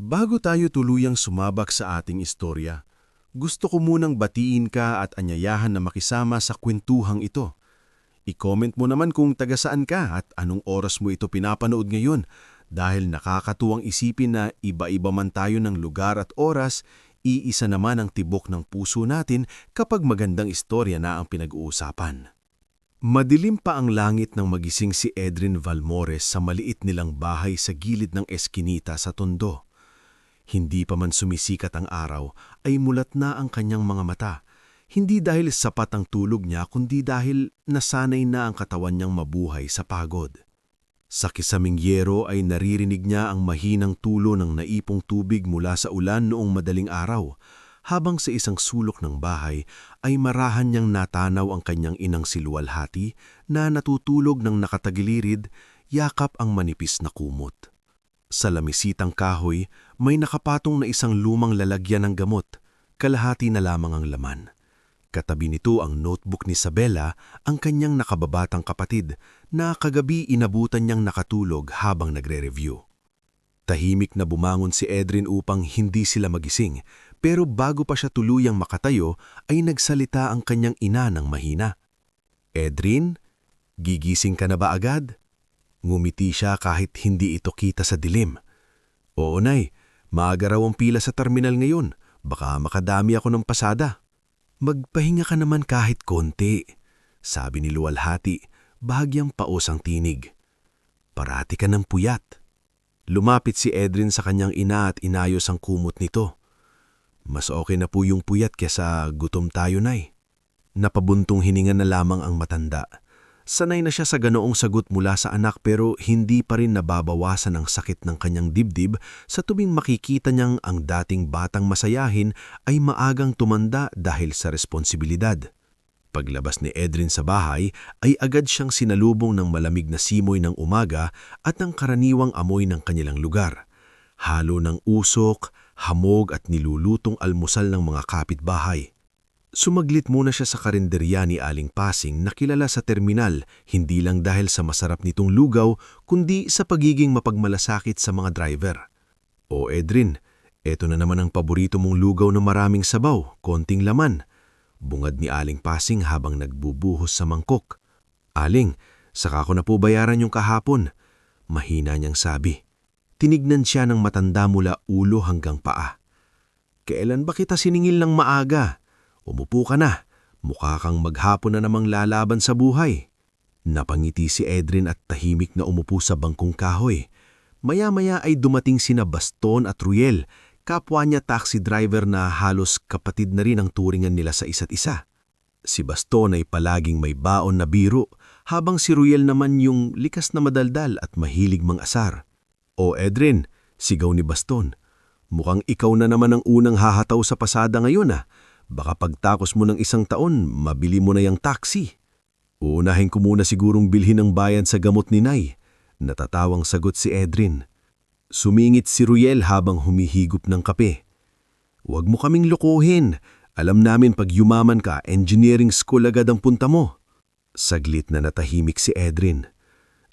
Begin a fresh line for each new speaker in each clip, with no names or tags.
Bago tayo tuluyang sumabak sa ating istorya, gusto ko munang batiin ka at anyayahan na makisama sa kwentuhang ito. I-comment mo naman kung taga saan ka at anong oras mo ito pinapanood ngayon dahil nakakatuwang isipin na iba-iba man tayo ng lugar at oras, iisa naman ang tibok ng puso natin kapag magandang istorya na ang pinag-uusapan. Madilim pa ang langit nang magising si Edrin Valmores sa maliit nilang bahay sa gilid ng eskinita sa Tondo. Hindi pa man sumisikat ang araw, ay mulat na ang kanyang mga mata. Hindi dahil sapat ang tulog niya, kundi dahil nasanay na ang katawan niyang mabuhay sa pagod. Sa kisaming yero ay naririnig niya ang mahinang tulo ng naipong tubig mula sa ulan noong madaling araw, habang sa isang sulok ng bahay ay marahan niyang natanaw ang kanyang inang siluwalhati na natutulog ng nakatagilirid, yakap ang manipis na kumot. Sa lamisitang kahoy, may nakapatong na isang lumang lalagyan ng gamot, kalahati na lamang ang laman. Katabi nito ang notebook ni Isabela, ang kanyang nakababatang kapatid, na kagabi inabutan niyang nakatulog habang nagre-review. Tahimik na bumangon si Edrin upang hindi sila magising, pero bago pa siya tuluyang makatayo ay nagsalita ang kanyang ina ng mahina. "Edrin, gigising ka na ba agad?" Ngumiti siya kahit hindi ito kita sa dilim. "Oo, Nay. Maaga raw ang pila sa terminal ngayon. Baka makadami ako ng pasada." "Magpahinga ka naman kahit konti," sabi ni luwalhati, bahagyang paos ang tinig. "Parati ka ng puyat." Lumapit si Edrin sa kanyang ina at inayos ang kumot nito. "Mas okay na po yung puyat kesa gutom tayo, Nay." Napabuntong hininga na lamang ang matanda. Sanay na siya sa ganoong sagot mula sa anak pero hindi pa rin nababawasan ang sakit ng kanyang dibdib sa tuwing makikita niyang ang dating batang masayahin ay maagang tumanda dahil sa responsibilidad. Paglabas ni Edrin sa bahay ay agad siyang sinalubong ng malamig na simoy ng umaga at ng karaniwang amoy ng kanilang lugar. Halo ng usok, hamog at nilulutong almusal ng mga kapitbahay. Sumaglit muna siya sa karinderya ni Aling Pasing na kilala sa terminal hindi lang dahil sa masarap nitong lugaw kundi sa pagiging mapagmalasakit sa mga driver. "O Edrin, eto na naman ang paborito mong lugaw na maraming sabaw, konting laman," bungad ni Aling Pasing habang nagbubuhos sa mangkok. "Aling, saka ko na po bayaran yung kahapon," mahina niyang sabi. Tinignan siya ng matanda mula ulo hanggang paa. "Kailan ba kita siningil ng maaga? Umupo ka na, mukha kang maghapon na namang lalaban sa buhay." Napangiti si Edrin at tahimik na umupo sa bangkong kahoy. Maya-maya ay dumating sina Baston at Ruel, kapwa niya taxi driver na halos kapatid na rin ang turingan nila sa isa't isa. Si Baston ay palaging may baon na biro, habang si Ruel naman yung likas na madaldal at mahilig mang-asar. "O Edrin," sigaw ni Baston, "mukhang ikaw na naman ang unang hahataw sa pasada ngayon ah. Baka pagtakos mo ng 1 taon, mabili mo na yung taxi." "Uunahin ko muna sigurong bilhin ang bayan sa gamot ni Nay," natatawang sagot si Edrin. Sumingit si Ruel habang humihigop ng kape. "Huwag mo kaming lokohin. Alam namin pag yumaman ka, engineering school agad ang punta mo." Saglit na natahimik si Edrin.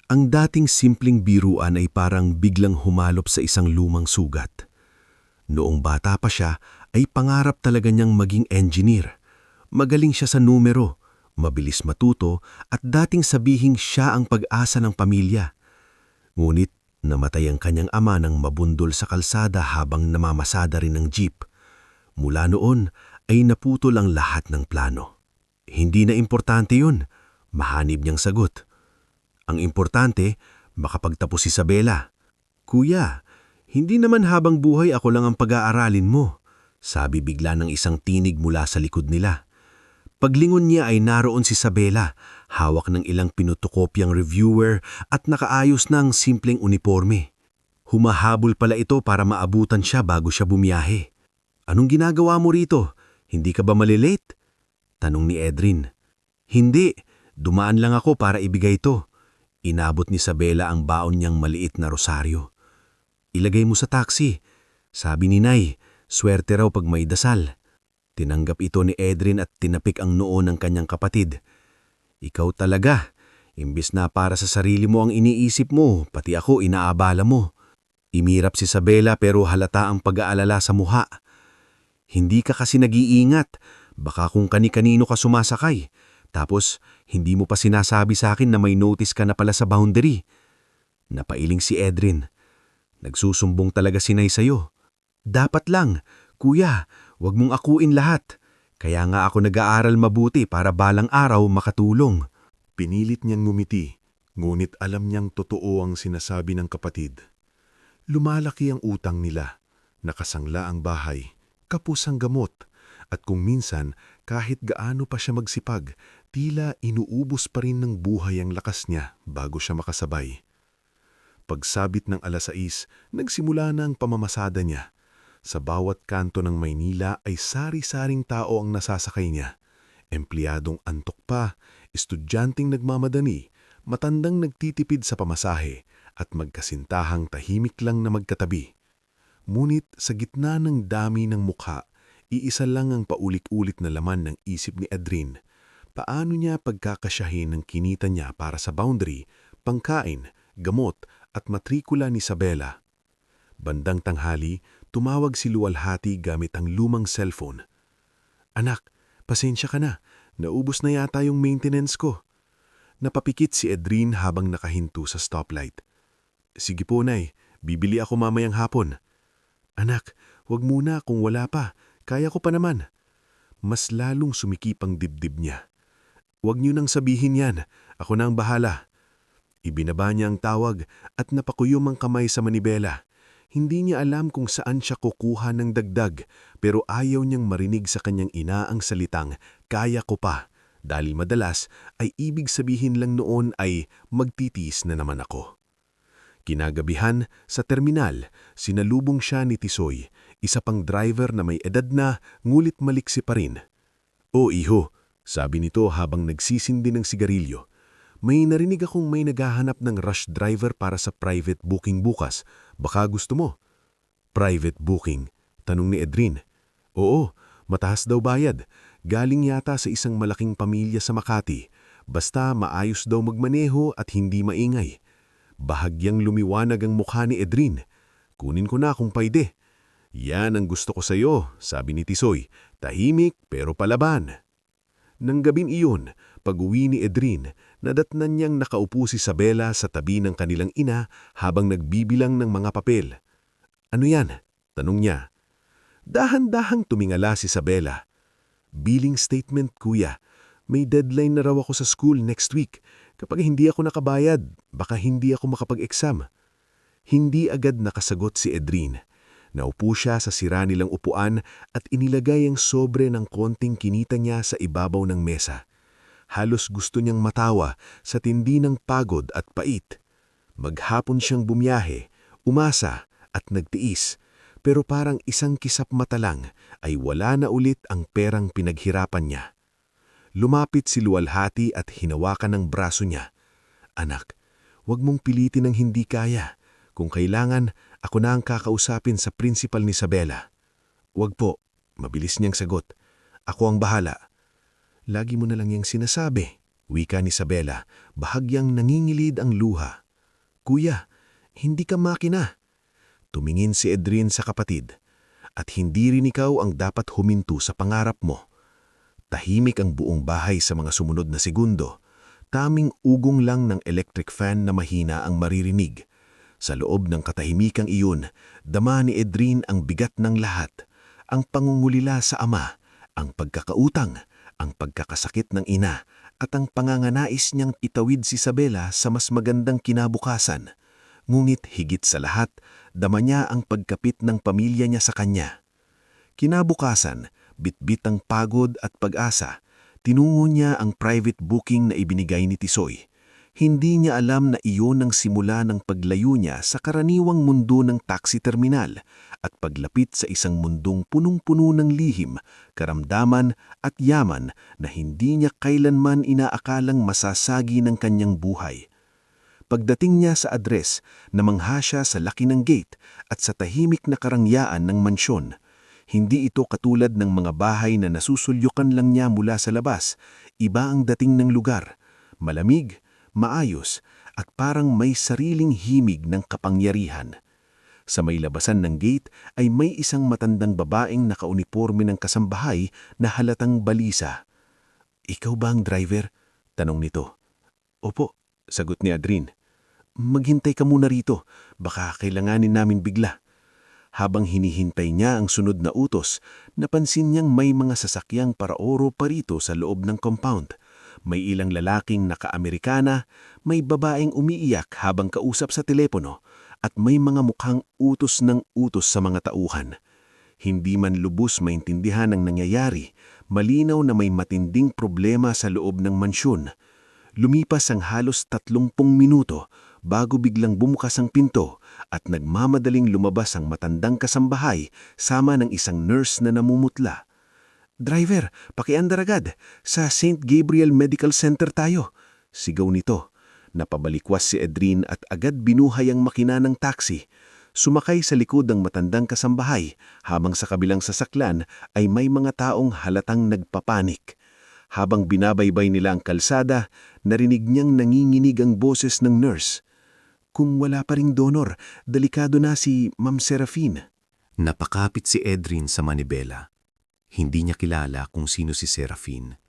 Ang dating simpleng biruan ay parang biglang humalop sa isang lumang sugat. Noong bata pa siya, ay pangarap talaga niyang maging engineer. Magaling siya sa numero, mabilis matuto at dating sabihing siya ang pag-asa ng pamilya. Ngunit namatay ang kanyang ama nang mabundol sa kalsada habang namamasada rin ng jeep. Mula noon ay naputol ang lahat ng plano. Hindi na importante yun, mahanib niyang sagot. Ang importante, makapagtapos si Isabela. "Kuya, hindi naman habang buhay ako lang ang pag-aaralin mo," sabi bigla ng isang tinig mula sa likod nila. Paglingon niya ay naroon si Isabela, hawak ng ilang pinutokopyang reviewer at nakaayos ng simpleng uniforme. Humahabol pala ito para maabutan siya bago siya bumiyahe. "Anong ginagawa mo rito? Hindi ka ba malilate?" tanong ni Edrin. "Hindi, dumaan lang ako para ibigay ito." Inabot ni Isabela ang baon niyang maliit na rosaryo. "Ilagay mo sa taxi," sabi ni Nay. Swerte raw pag may dasal. Tinanggap ito ni Edrin at tinapik ang noo ng kanyang kapatid. "Ikaw talaga, Imbis na para sa sarili mo ang iniisip mo, pati ako inaabala mo. Imirap si Isabela pero halata ang pag-aalala sa mukha. Hindi ka kasi nag-iingat. Baka kung kani-kanino ka sumasakay. Tapos, hindi mo pa sinasabi sa akin na may notice ka na pala sa boundary. Napailing si Edrin. Nagsusumbong talaga si Nay sa'yo. Dapat lang, kuya, wag mong akuin lahat. Kaya nga ako nag-aaral mabuti para balang araw makatulong. Pinilit niyang ngumiti, ngunit alam niyang totoo ang sinasabi ng kapatid. Lumalaki ang utang nila, nakasangla ang bahay, kapos ang gamot, at kung minsan kahit gaano pa siya magsipag, tila inuubos pa rin ng buhay ang lakas niya bago siya makasabay. Pagsabit ng 6:00, nagsimula na ang pamamasada niya. Sa bawat kanto ng Maynila ay sari-saring tao ang nasasakay niya. Empleyadong antok pa, estudyanteng nagmamadani, matandang nagtitipid sa pamasahe, at magkasintahang tahimik lang na magkatabi. Ngunit sa gitna ng dami ng mukha, iisa lang ang paulit-ulit na laman ng isip ni Edrin. Paano niya pagkakasyahin ang kinita niya para sa boundary, pangkain, gamot at matrikula ni Isabela? Bandang tanghali, tumawag si Luwalhati gamit ang lumang cellphone. Anak, pasensya ka na. Naubos na yata yung maintenance ko. Napapikit si Edrin habang nakahinto sa stoplight. Sige po, Nay. Bibili ako mamayang hapon. Anak, wag muna kung wala pa. Kaya ko pa naman. Mas lalong sumikip ang dibdib niya. Wag niyo nang sabihin yan. Ako na ang bahala. Ibinaba niya ang tawag at napakuyom ang kamay sa manibela. Hindi niya alam kung saan siya kukuha ng dagdag, pero ayaw niyang marinig sa kanyang ina ang salitang, kaya ko pa. Dahil madalas ay ibig sabihin lang noon ay magtitiis na naman ako. Kinagabihan, sa terminal, sinalubong siya ni Tisoy, isa pang driver na may edad na ngulit maliksi pa rin. O iho, sabi nito habang nagsisindi ng sigarilyo. May narinig akong may naghahanap ng rush driver para sa private booking bukas. Baka gusto mo? Private booking? Tanong ni Edrin. Oo, mataas daw bayad. Galing yata sa isang malaking pamilya sa Makati. Basta maayos daw magmaneho at hindi maingay. Bahagyang lumiwanag ang mukha ni Edrin. Kunin ko na kung pwede. Yan ang gusto ko sa'yo, sabi ni Tisoy. Tahimik pero palaban. Nang gabing iyon, pag-uwi ni Edrin, nadatnan niyang nakaupo si Isabela sa tabi ng kanilang ina habang nagbibilang ng mga papel. Ano yan? Tanong niya. Dahan-dahang tumingala si Isabela. Billing statement, kuya. May deadline na raw ako sa school next week. Kapag hindi ako nakabayad, baka hindi ako makapag-exam. Hindi agad nakasagot si Edrin. Naupo siya sa sira nilang upuan at inilagay ang sobre ng konting kinita niya sa ibabaw ng mesa. Halos gusto niyang matawa sa tindi ng pagod at pait. Maghapon siyang bumiyahe, umasa at nagtiis, pero parang isang kisap mata lang ay wala na ulit ang perang pinaghirapan niya. Lumapit si Luwalhati at hinawakan ng braso niya. Anak, huwag mong pilitin ang hindi kaya. Kung kailangan, ako na ang kakausapin sa principal ni Isabela. Huwag po, mabilis niyang sagot. Ako ang bahala. Lagi mo na lang yung sinasabi, wika ni Isabela, bahagyang nangingilid ang luha. Kuya, hindi ka makina. Tumingin si Edrin sa kapatid. At hindi rin ikaw ang dapat huminto sa pangarap mo. Tahimik ang buong bahay sa mga sumunod na segundo. Taming ugong lang ng electric fan na mahina ang maririnig. Sa loob ng katahimikang iyon, dama ni Edrin ang bigat ng lahat. Ang pangungulila sa ama, ang pagkakautang, ang pagkakasakit ng ina, at ang panganganais niyang itawid si Isabela sa mas magandang kinabukasan. Ngunit higit sa lahat, dama niya ang pagkapit ng pamilya niya sa kanya. Kinabukasan, bitbit ang pagod at pag-asa, tinungo niya ang private booking na ibinigay ni Tisoy. Hindi niya alam na iyon ang simula ng paglayo niya sa karaniwang mundo ng taxi terminal at paglapit sa isang mundong punong-puno ng lihim, karamdaman at yaman na hindi niya kailanman inaakalang masasagi ng kanyang buhay. Pagdating niya sa address, namangha siya sa laki ng gate at sa tahimik na karangyaan ng mansyon. Hindi ito katulad ng mga bahay na nasusulyukan lang niya mula sa labas. Iba ang dating ng lugar. Malamig,
maayos at parang may sariling himig ng kapangyarihan. Sa may labasan ng gate ay may isang matandang babaeng nakauniporme ng kasambahay na halatang balisa. "Ikaw ba ang driver?" tanong nito. "Opo," sagot ni Adrin. "Maghintay ka muna rito, baka kailanganin namin bigla." Habang hinihintay niya ang sunod na utos, napansin niyang may mga sasakyang paraoro pa rito sa loob ng compound. May ilang lalaking naka-Amerikana, may babaeng umiiyak habang kausap sa telepono, at may mga mukhang utos ng utos sa mga tauhan. Hindi man lubos maintindihan ang nangyayari, malinaw na may matinding problema sa loob ng mansyon. Lumipas ang halos 30 minuto bago biglang bumukas ang pinto at nagmamadaling lumabas ang matandang kasambahay sama ng isang nurse na namumutla. "Driver, pakiandar agad. Sa St. Gabriel Medical Center tayo," sigaw nito. Napabalikwas si Edrin at agad binuhay ang makina ng taxi. Sumakay sa likod ng matandang kasambahay habang sa kabilang sasaklan ay may mga taong halatang nagpapanik. Habang binabaybay nila ang kalsada, narinig niyang nanginginig ang boses ng nurse. "Kung wala pa ring donor, delikado na si Ma'am Serafine."
Napakapit si Edrin sa manibela. Hindi niya kilala kung sino si Serafine.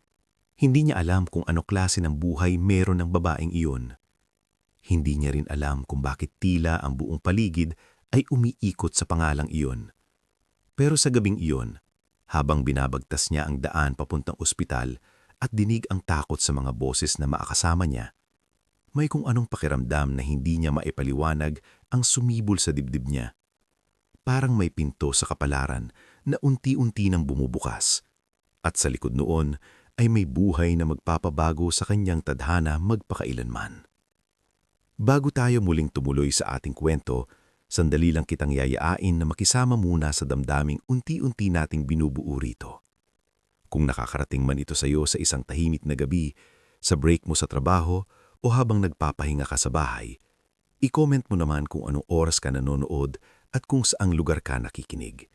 Hindi niya alam kung ano klase ng buhay meron ng babaeng iyon. Hindi niya rin alam kung bakit tila ang buong paligid ay umiikot sa pangalang iyon. Pero sa gabing iyon, habang binabagtas niya ang daan papuntang ospital at dinig ang takot sa mga boses na maakasama niya, may kung anong pakiramdam na hindi niya maipaliwanag ang sumibol sa dibdib niya. Parang may pinto sa kapalaran na unti-unti nang bumubukas. At sa likod noon ay may buhay na magpapabago sa kanyang tadhana magpakailanman. Bago tayo muling tumuloy sa ating kwento, sandali lang kitang yayain na makisama muna sa damdaming unti-unti nating binubuo rito. Kung nakakarating man ito sa iyo sa isang tahimik na gabi, sa break mo sa trabaho o habang nagpapahinga ka sa bahay, i-comment mo naman kung anong oras ka nanonood at kung saang lugar ka nakikinig.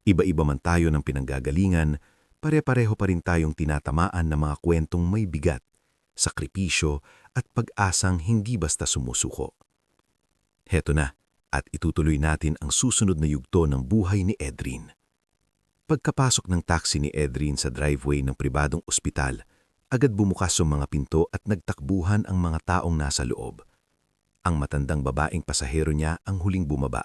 Iba-iba man tayo ng pinanggagalingan, pare-pareho pa rin tayong tinatamaan ng mga kwentong may bigat, sakripisyo at pag-asang hindi basta sumusuko. Heto na, at itutuloy natin ang susunod na yugto ng buhay ni Edrin. Pagkapasok ng taxi ni Edrin sa driveway ng pribadong ospital, agad bumukas ang mga pinto at nagtakbuhan ang mga taong nasa loob. Ang matandang babaeng pasahero niya ang huling bumaba.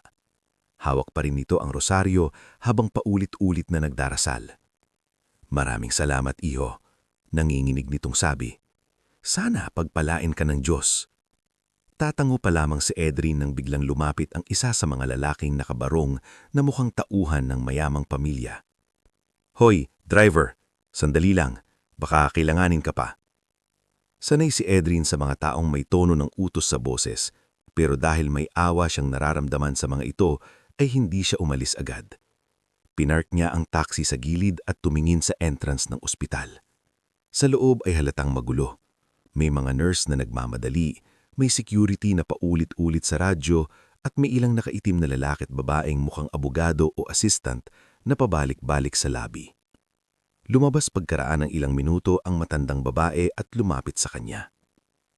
Hawak pa rin nito ang rosaryo habang paulit-ulit na nagdarasal. "Maraming salamat, iho," nanginginig nitong sabi. "Sana pagpalain ka ng Diyos." Tatango pa lamang si Edrin nang biglang lumapit ang isa sa mga lalaking nakabarong na mukhang tauhan ng mayamang pamilya. "Hoy, driver, sandali lang, baka kailanganin ka pa." Sanay si Edrin sa mga taong may tono ng utos sa boses, pero dahil may awa siyang nararamdaman sa mga ito, ay hindi siya umalis agad. Pinark niya ang taxi sa gilid at tumingin sa entrance ng ospital. Sa loob ay halatang magulo. May mga nurse na nagmamadali, may security na paulit-ulit sa radyo, at may ilang nakaitim na lalaki at babaeng mukhang abogado o assistant na pabalik-balik sa lobby. Lumabas pagkaraan ng ilang minuto ang matandang babae at lumapit sa kanya.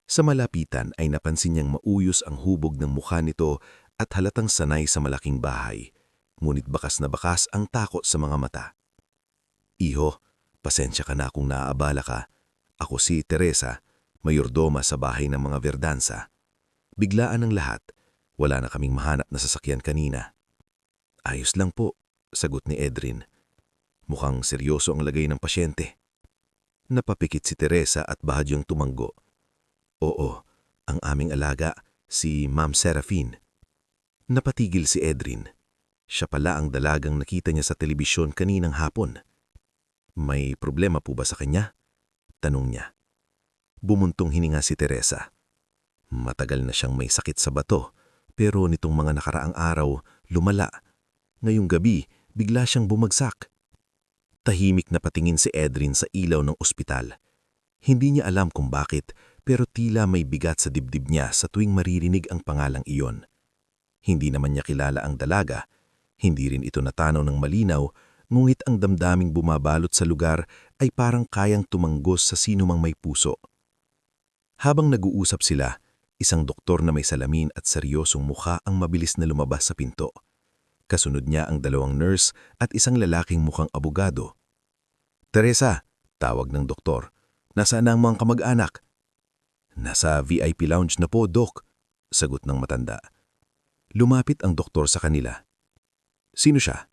Sa malapitan ay napansin niyang mauyos ang hubog ng mukha nito at halatang sanay sa malaking bahay. Ngunit bakas na bakas ang takot sa mga mata. "Iho, pasensya ka na kung naaabala ka. Ako si Teresa, mayordoma sa bahay ng mga Verdanza. Biglaan ang lahat. Wala na kaming mahanap na sasakyan kanina." "Ayos lang po," sagot ni Edrin. Mukhang seryoso ang lagay ng pasyente. Napapikit si Teresa at bahagyang tumanggo. "Oo, ang aming alaga, si Ma'am Serafine." Napatigil si Edrin. Siya pala ang dalagang nakita niya sa telebisyon kaninang hapon. "May problema po ba sa kanya?" tanong niya. Bumuntong hininga si Teresa. Matagal na siyang may sakit sa bato, pero nitong mga nakaraang araw, lumala. Ngayong gabi, bigla siyang bumagsak. Tahimik na patingin si Edrin sa ilaw ng ospital. Hindi niya alam kung bakit, pero tila may bigat sa dibdib niya sa tuwing maririnig ang pangalang iyon. Hindi naman niya kilala ang dalaga. Hindi rin ito natanaw ng malinaw, ngunit ang damdaming bumabalot sa lugar ay parang kayang tumanggos sa sinumang may puso. Habang nag-uusap sila, isang doktor na may salamin at seryosong mukha ang mabilis na lumabas sa pinto. Kasunod niya ang 2 nurse at isang lalaking mukhang abogado. "Teresa," tawag ng doktor, "nasaan ang mga kamag-anak?" "Nasa VIP lounge na po, Doc," sagot ng matanda. Lumapit ang doktor sa kanila. "Sino siya?"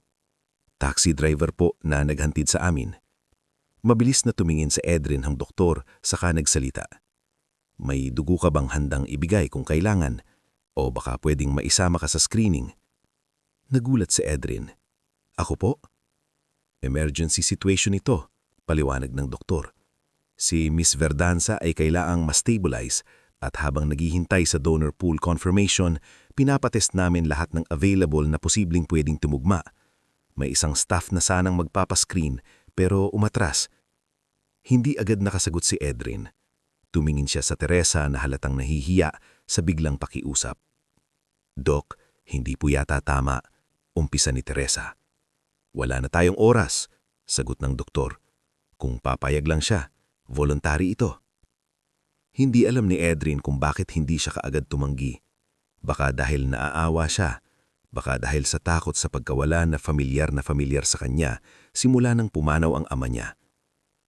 "Taxi driver po na naghantid sa amin." Mabilis na tumingin sa Edrin ang doktor saka nagsalita. "May dugo ka bang handang ibigay kung kailangan? O baka pwedeng maisama ka sa screening?" Nagulat si Edrin. "Ako po?" "Emergency situation ito," paliwanag ng doktor. "Si Miss Verdanza ay kailangang ma-stabilize at habang naghihintay sa donor pool confirmation, pinapatest namin lahat ng available na posibleng pwedeng tumugma. May isang staff na sanang magpapascreen pero umatras." Hindi agad nakasagot si Edrin. Tumingin siya sa Teresa na halatang nahihiya sa biglang pakiusap. "Doc, hindi po yata tama," umpisa ni Teresa. "Wala na tayong oras," sagot ng doktor. "Kung papayag lang siya, voluntary ito." Hindi alam ni Edrin kung bakit hindi siya kaagad tumanggi. Baka dahil naaawa siya, baka dahil sa takot sa pagkawala na familiar sa kanya simula nang pumanaw ang ama niya.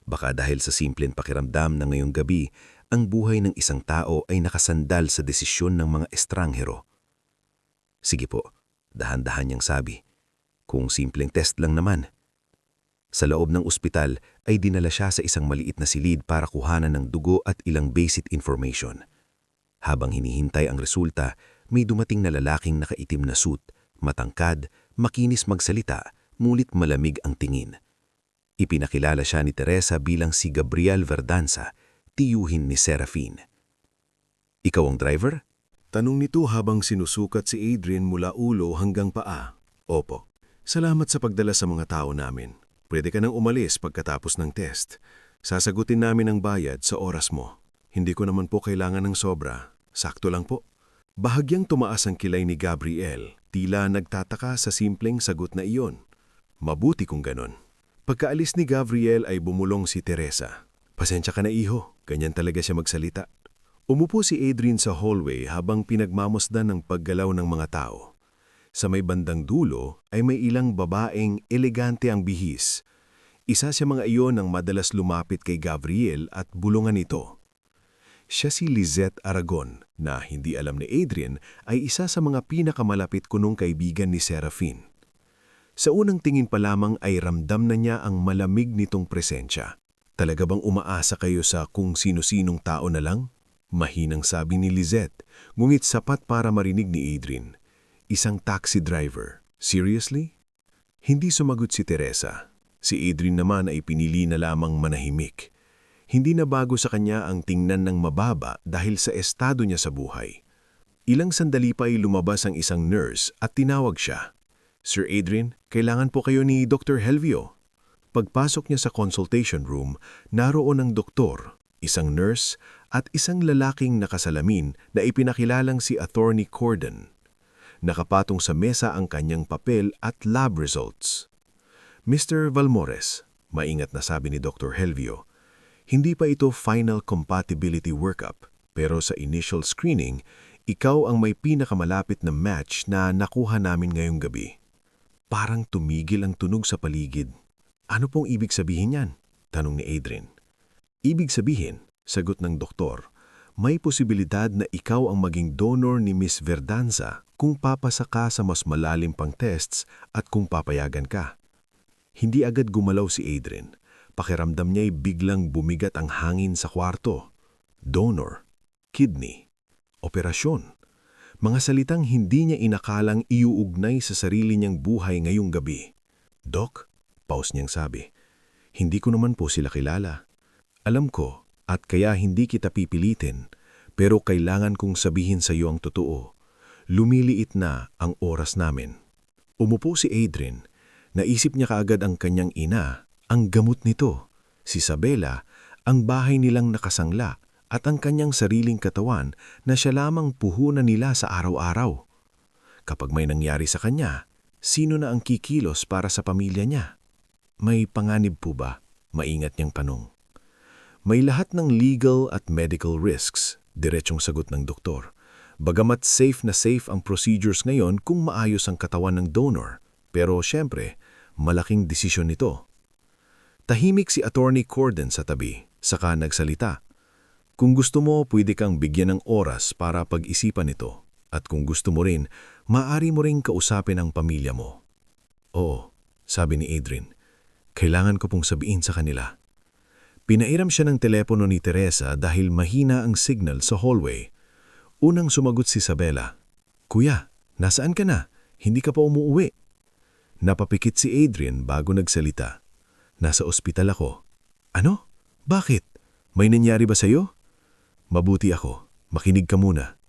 Baka dahil sa simpleng pakiramdam na ngayong gabi, ang buhay ng isang tao ay nakasandal sa desisyon ng mga estranghero. "Sige po," dahan-dahan niyang sabi. "Kung simpleng test lang naman." Sa loob ng ospital ay dinala siya sa isang maliit na silid para kuhanan ng dugo at ilang basic information. Habang hinihintay ang resulta, may dumating na lalaking nakaitim na suit, matangkad, makinis magsalita, ngunit malamig ang tingin. Ipinakilala siya ni Teresa bilang si Gabriel Verdanza, tiyuhin ni Serafin. "Ikaw ang driver?"
Tanong nito habang sinusukat si Adrian mula ulo hanggang paa. "Opo. Salamat sa pagdala sa mga tao namin. Pwede ka nang umalis pagkatapos ng test. Sasagutin namin ang bayad sa oras mo. Hindi ko naman po kailangan ng sobra. Sakto lang po." Bahagyang tumaas ang kilay ni Gabriel, tila nagtataka sa simpleng sagot na iyon. Mabuti kung ganon. Pagkaalis ni Gabriel ay bumulong si Teresa. "Pasensya ka na, iho, ganyan talaga siya magsalita." Umupo si Adrian sa hallway habang pinagmamasdan ng paggalaw ng mga tao. Sa may bandang dulo ay may ilang babaeng elegante ang bihis. Isa sa mga iyon ang madalas lumapit kay Gabriel at bulungan ito. Siya si Lizette Aragon na hindi alam ni Adrian ay isa sa mga pinakamalapit kunong kaibigan ni Serafin. Sa unang tingin pa lamang ay ramdam na niya ang malamig nitong presensya. "Talaga bang umaasa kayo sa kung sino-sinong tao na lang?" Mahinang sabi ni Lizette, ngunit sapat para marinig ni Adrian. "Isang taxi driver. Seriously?" Hindi sumagot si Teresa. Si Adrian naman ay pinili na lamang manahimik. Hindi na bago sa kanya ang tingnan ng mababa dahil sa estado niya sa buhay. Ilang sandali pa ay lumabas ang isang nurse at tinawag siya. "Sir Adrian, kailangan po kayo ni Dr. Helvio." Pagpasok niya sa consultation room, naroon ang doktor, isang nurse at isang lalaking nakasalamin na ipinakilalang si Attorney Cordon. Nakapatong sa mesa ang kanyang papel at lab results. "Mr. Valmores," maingat na sabi ni Dr. Helvio, "hindi pa ito final compatibility workup, pero sa initial screening, ikaw ang may pinakamalapit na match na nakuha namin ngayong gabi." Parang tumigil ang tunog sa paligid. "Ano pong ibig sabihin yan?" tanong ni Adrian. "Ibig sabihin," sagot ng doktor, "may posibilidad na ikaw ang maging donor ni Miss Verdanza kung papasa ka sa mas malalim pang tests at kung papayagan ka." Hindi agad gumalaw si Adrian. Pakiramdam niya'y biglang bumigat ang hangin sa kwarto. Donor, kidney, operasyon. Mga salitang hindi niya inakalang iuugnay sa sarili niyang buhay ngayong gabi. "Doc," pause niyang sabi, "hindi ko naman po sila kilala. Alam ko at kaya hindi kita pipilitin, pero kailangan kong sabihin sa iyo ang totoo. Lumiliit na ang oras namin." Umupo si Adrian. Naisip niya kaagad ang kanyang ina, ang gamot nito, si Isabela, ang bahay nilang nakasangla at ang kanyang sariling katawan na siya lamang puhunan nila sa araw-araw. Kapag may nangyari sa kanya, sino na ang kikilos para sa pamilya niya? "May panganib po ba?" maingat niyang tanong. May lahat ng legal at medical risks, diretsong sagot ng doktor. Bagamat safe na safe ang procedures ngayon kung maayos ang katawan ng donor. Pero syempre, malaking desisyon ito. Tahimik si Attorney Corden sa tabi, saka nagsalita. Kung gusto mo, pwede kang bigyan ng oras para pag-isipan ito. At kung gusto mo rin, maaari mo ring kausapin ang pamilya mo. Oo, sabi ni Adrian. Kailangan ko pong sabihin sa kanila. Pinairam siya ng telepono ni Teresa dahil mahina ang signal sa hallway. Unang sumagot si Isabela. Kuya, nasaan ka na? Hindi ka pa umuuwi. Napapikit si Adrian bago nagsalita. Nasa ospital ako. Ano? Bakit? May nangyari ba sa'yo? Mabuti ako. Makinig ka muna.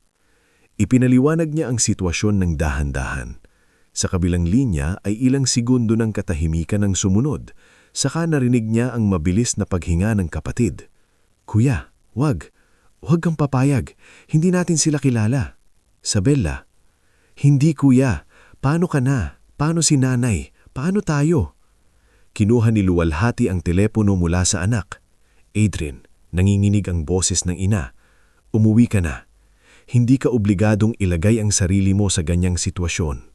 Ipinaliwanag niya ang sitwasyon ng dahan-dahan. Sa kabilang linya ay ilang segundo ng katahimikan ang sumunod. Saka narinig niya ang mabilis na paghinga ng kapatid. Kuya, wag. Huwag kang papayag. Hindi natin sila kilala. Isabela. Hindi kuya. Paano ka na? Paano si nanay? Paano tayo? Kinuha ni luwalhati ang telepono mula sa anak. Adrian, nanginginig ang boses ng ina. Umuwi ka na. Hindi ka obligadong ilagay ang sarili mo sa ganyang sitwasyon.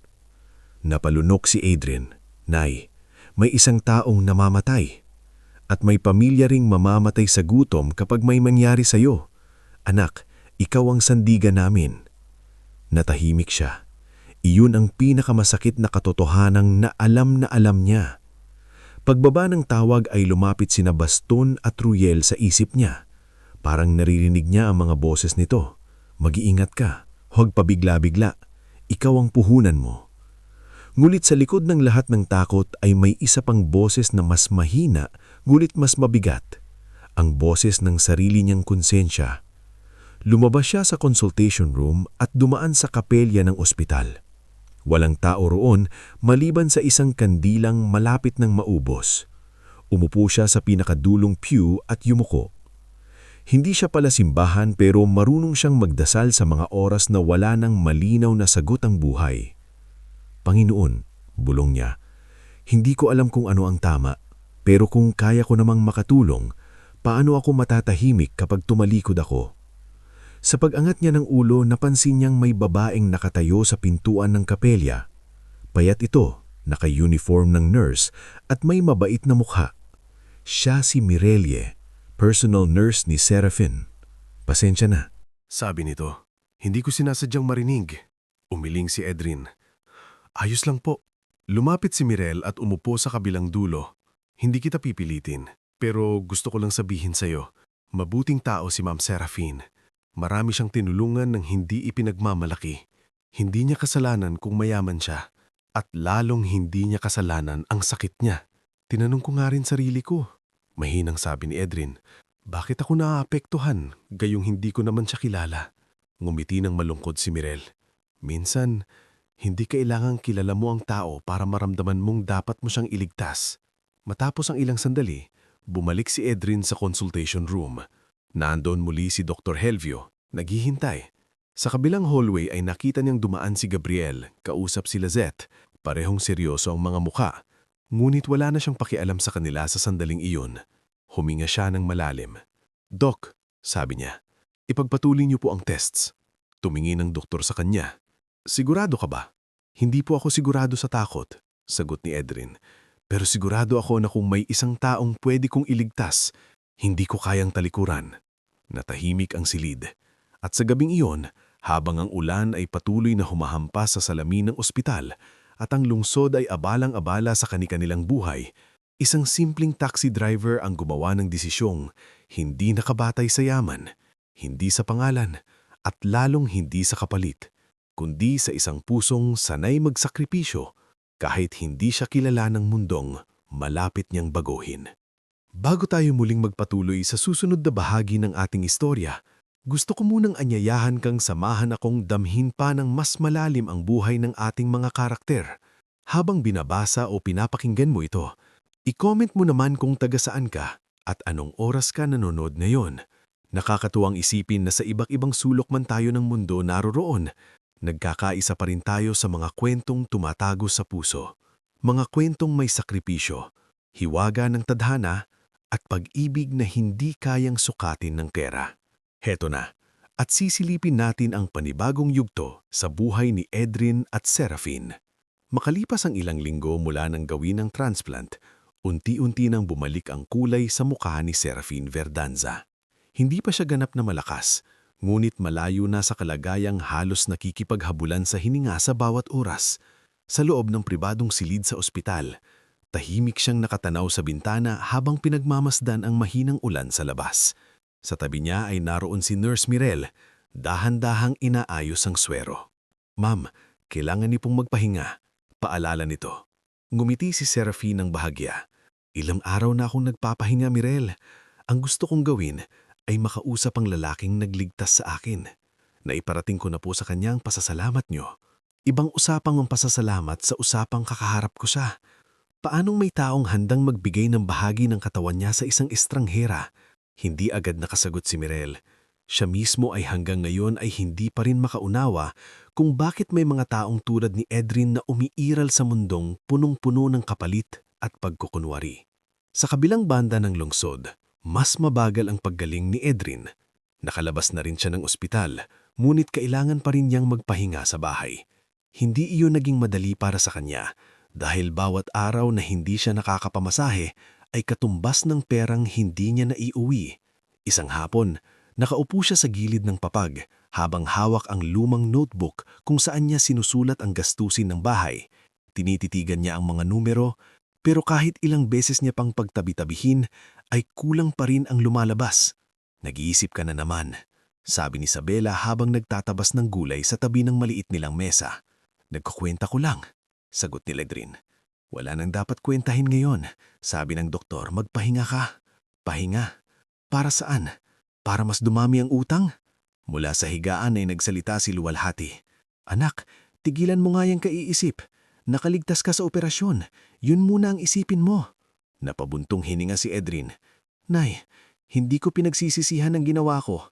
Napalunok si Adrian. Nay, may isang taong namamatay. At may pamilya ring mamamatay sa gutom kapag may mangyari sa'yo. Anak, ikaw ang sandigan namin. Natahimik siya. Iyon ang pinakamasakit na katotohanang na alam niya. Pagbaba ng tawag ay lumapit sina Baston at Ruel sa isip niya. Parang naririnig niya ang mga boses nito. Mag-iingat ka, huwag pabigla-bigla. Ikaw ang puhunan mo. Ngulit sa likod ng lahat ng takot ay may isa pang boses na mas mahina, ngulit mas mabigat. Ang boses ng sarili niyang konsensya. Lumabas siya sa consultation room at dumaan sa kapelya ng ospital. Walang tao roon maliban sa isang kandilang malapit ng maubos. Umupo siya sa pinakadulong pew at yumuko. Hindi siya pala simbahan pero marunong siyang magdasal sa mga oras na wala nang malinaw na sagot ang buhay. Panginoon, bulong niya, hindi ko alam kung ano ang tama, pero kung kaya ko namang makatulong, paano ako matatahimik kapag tumalikod ako? Sa pag-angat niya ng ulo, napansin niyang may babaeng nakatayo sa pintuan ng kapelya. Payat ito, naka-uniform ng nurse at may mabait na mukha. Siya si Mireille, personal nurse ni Serafin. Pasensya na.
Sabi nito, hindi ko sinasadyang marinig. Umiling si Adrian. Ayos lang po. Lumapit si Mirel at umupo sa kabilang dulo. Hindi kita pipilitin, pero gusto ko lang sabihin sa'yo, mabuting tao si Ma'am Serafin. Marami siyang tinulungan ng hindi ipinagmamalaki. Hindi niya kasalanan kung mayaman siya. At lalong hindi niya kasalanan ang sakit niya. Tinanong ko nga rin sarili ko. Mahinang sabi ni Adrian, bakit ako naaapektuhan gayong hindi ko naman siya kilala? Ngumiti ng malungkot si Mirel. Minsan, hindi kailangang kilala mo ang tao para maramdaman mong dapat mo siyang iligtas. Matapos ang ilang sandali, bumalik si Adrian sa consultation room. Nandoon muli si Dr. Helvio, naghihintay. Sa kabilang hallway ay nakita niyang dumaan si Gabriel, kausap si Lizette. Parehong seryoso ang mga mukha. Ngunit wala na siyang pakialam sa kanila sa sandaling iyon. Huminga siya ng malalim. Doc, sabi niya, ipagpatuloy niyo po ang tests. Tumingin ang doktor sa kanya. Sigurado ka ba? Hindi po ako sigurado sa takot, sagot ni Adrian. Pero sigurado ako na kung may isang taong pwede kong iligtas, hindi ko kayang talikuran. Natahimik ang silid. At sa gabing iyon, habang ang ulan ay patuloy na humahampas sa salamin ng ospital at ang lungsod ay abalang-abala sa kani-kanilang buhay, isang simpleng taxi driver ang gumawa ng desisyong hindi nakabatay sa yaman, hindi sa pangalan, at lalong hindi sa kapalit, kundi sa isang pusong sanay magsakripisyo kahit hindi siya kilala ng mundong malapit niyang baguhin. Bago tayo muling magpatuloy sa susunod na bahagi ng ating istorya, gusto ko munang anyayahan kang samahan akong damhin pa ng mas malalim ang buhay ng ating mga karakter. Habang binabasa o pinapakinggan mo ito, i-comment mo naman kung taga saan ka at anong oras ka nanonood ngayon. Nakakatuwang isipin na sa iba't ibang sulok man tayo ng mundo naroroon, nagkakaisa pa rin tayo sa mga kwentong tumatago sa puso. Mga kwentong may sakripisyo, hiwaga ng tadhana,
at pag-ibig na hindi kayang sukatin ng pera. Heto na, at sisilipin natin ang panibagong yugto sa buhay ni Edrin at Serafin. Makalipas ang ilang linggo mula nang gawin ang transplant, unti-unti nang bumalik ang kulay sa mukha ni Serafin Verdanza. Hindi pa siya ganap na malakas, ngunit malayo na sa kalagayang halos nakikipaghabulan sa hininga sa bawat oras. Sa loob ng pribadong silid sa ospital, tahimik siyang nakatanaw sa bintana habang pinagmamasdan ang mahinang ulan sa labas. Sa tabi niya ay naroon si Nurse Mirel, dahan-dahang inaayos ang swero. "Ma'am, kailangan niyo pong magpahinga," paalala nito. Ngumiti si Serafin ng bahagya. "Ilang araw na akong nagpapahinga, Mirel. Ang gusto kong gawin ay makausap ang lalaking nagligtas sa akin. Naiparating ko na po sa kanya ang pasasalamat niyo." Ibang usapang ang pasasalamat sa usapang kakaharap ko siya. Paanong may taong handang magbigay ng bahagi ng katawan niya sa isang estranghera? Hindi agad nakasagot si Mirel. Siya mismo ay hanggang ngayon ay hindi pa rin makaunawa kung bakit may mga taong tulad ni Edrin na umiiral sa mundong punong-puno ng kapalit at pagkukunwari. Sa kabilang banda ng lungsod, mas mabagal ang paggaling ni Edrin. Nakalabas na rin siya ng ospital, ngunit kailangan pa rin niyang magpahinga sa bahay. Hindi iyon naging madali para sa kanya dahil bawat araw na hindi siya nakakapamasahe ay katumbas ng perang hindi niya naiuwi. Isang hapon, nakaupo siya sa gilid ng papag habang hawak ang lumang notebook kung saan niya sinusulat ang gastusin ng bahay. Tinititigan niya ang mga numero, pero kahit ilang beses niya pang pagtabi-tabihin ay kulang pa rin ang lumalabas. "Nag-iisip ka na naman," sabi ni Isabela habang nagtatabas ng gulay sa tabi ng maliit nilang mesa. "Nagkukwenta ko lang," sagot ni Edrin. "Wala nang dapat kwentahin ngayon. Sabi ng doktor, magpahinga ka." "Pahinga? Para saan? Para mas dumami ang utang?" Mula sa higaan ay nagsalita si Luwalhati. "Anak, tigilan mo nga yung kaiisip. Nakaligtas ka sa operasyon. Yun muna ang isipin mo." Napabuntong hininga si Edrin. "Nay, hindi ko pinagsisisihan ang ginawa ko.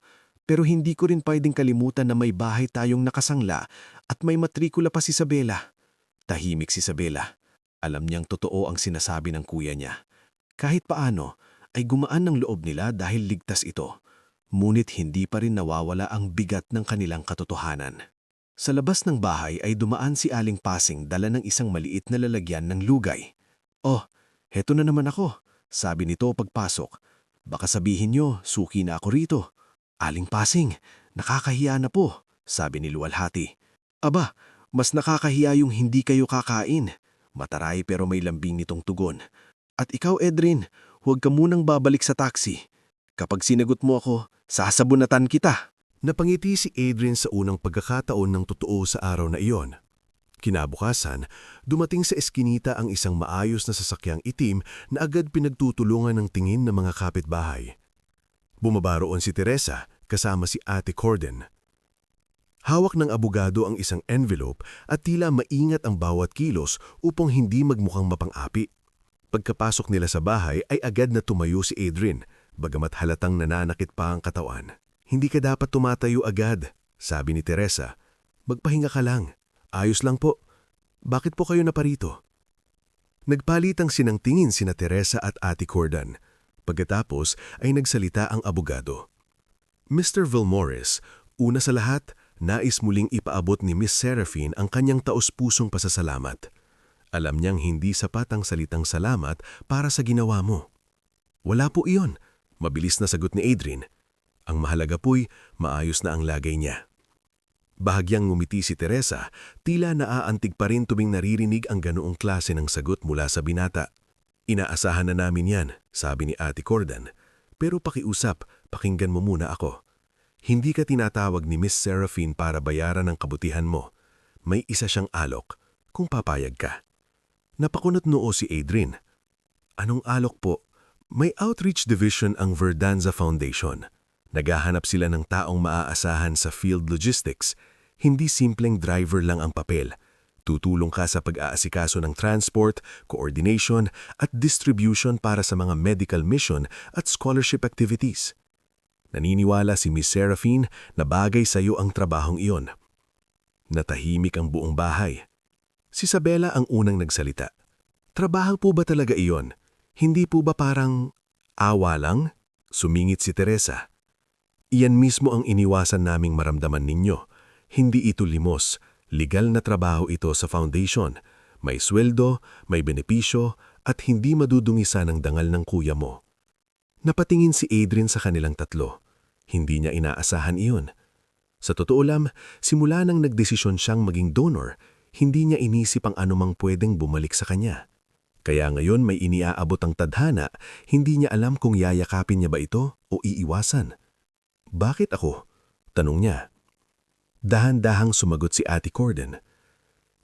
Pero hindi ko rin pwedeng kalimutan na may bahay tayong nakasangla at may matrikula pa si Isabela." Tahimik si Isabela. Alam niyang totoo ang sinasabi ng kuya niya. Kahit paano ay gumaan ng loob nila dahil ligtas ito. Ngunit hindi pa rin nawawala ang bigat ng kanilang katotohanan. Sa labas ng bahay ay dumaan si Aling Pasing dala ng isang maliit na lalagyan ng lugay. "Oh, heto na naman ako," sabi nito pagpasok. "Baka sabihin niyo, suki na ako rito." "Aling Pasing, nakakahiya na po," sabi ni Luwalhati. "Aba, mas nakakahiya yung hindi kayo kakain." Mataray pero may lambing nitong tugon. "At ikaw, Edrin, huwag ka munang babalik sa taxi. Kapag sinagot mo ako, sasabunatan kita."
Napangiti si Adrian sa unang pagkakataon ng totoo sa araw na iyon. Kinabukasan, dumating sa eskinita ang isang maayos na sasakyang itim na agad pinagtutulungan ng tingin ng mga kapitbahay. Bumaba roon si Teresa kasama si Ate Corden. Hawak ng abogado ang isang envelope at tila maingat ang bawat kilos upang hindi magmukhang mapang-api. Pagkapasok nila sa bahay ay agad na tumayo si Adrian, bagamat halatang nananakit pa ang katawan. "Hindi ka dapat tumatayo agad," sabi ni Teresa. "Magpahinga ka lang. Ayos lang po. Bakit po kayo naparito?" Nagpalitang sinangtingin sina Teresa at Ate Corden. Pagkatapos ay nagsalita ang abogado. "Mr. Vilmores, una sa lahat, nais muling ipaabot ni Miss Serafin ang kanyang taos-pusong pasasalamat. Alam niyang hindi sapat ang salitang salamat para sa ginawa mo." "Wala po iyon," mabilis na sagot ni Adrian. "Ang mahalaga po'y maayos na ang lagay niya." Bahagyang ngumiti si Teresa, tila naaantig pa rin tuwing naririnig ang ganoong klase ng sagot mula sa binata. "Inaasahan na namin yan," sabi ni Ate Corden. "Pero pakiusap, pakinggan mo muna ako. Hindi ka tinatawag ni Miss Serafin para bayaran ang kabutihan mo. May isa siyang alok, kung papayag ka." Napakunot noo si Adrian. "Anong alok po?" "May outreach division ang Verdanza Foundation. Naghahanap sila ng taong maaasahan sa field logistics. Hindi simpleng driver lang ang papel. Tutulong ka sa pag-aasikaso ng transport, coordination at distribution para sa mga medical mission at scholarship activities. Naniniwala si Miss Serafin na bagay sa iyo ang trabahong iyon." Natahimik ang buong bahay. Si Isabela ang unang nagsalita. "Trabaho po ba talaga iyon? Hindi po ba parang Awa lang? Sumingit si Teresa. Iyan mismo ang iniwasan naming maramdaman ninyo. Hindi ito limos. Legal na trabaho ito sa foundation. May sweldo, may benepisyo, at hindi madudungisa ng dangal ng kuya mo. Napatingin si Adrian sa kanilang tatlo. Hindi niya inaasahan iyon. Sa totoo lang, simula nang nagdesisyon siyang maging donor, hindi niya inisip ang anumang pwedeng bumalik sa kanya. Kaya ngayon may iniaabot ang tadhana, hindi niya alam kung yayakapin niya ba ito o iiwasan. Bakit ako? Tanong niya. Dahan-dahang sumagot si Ate Corden.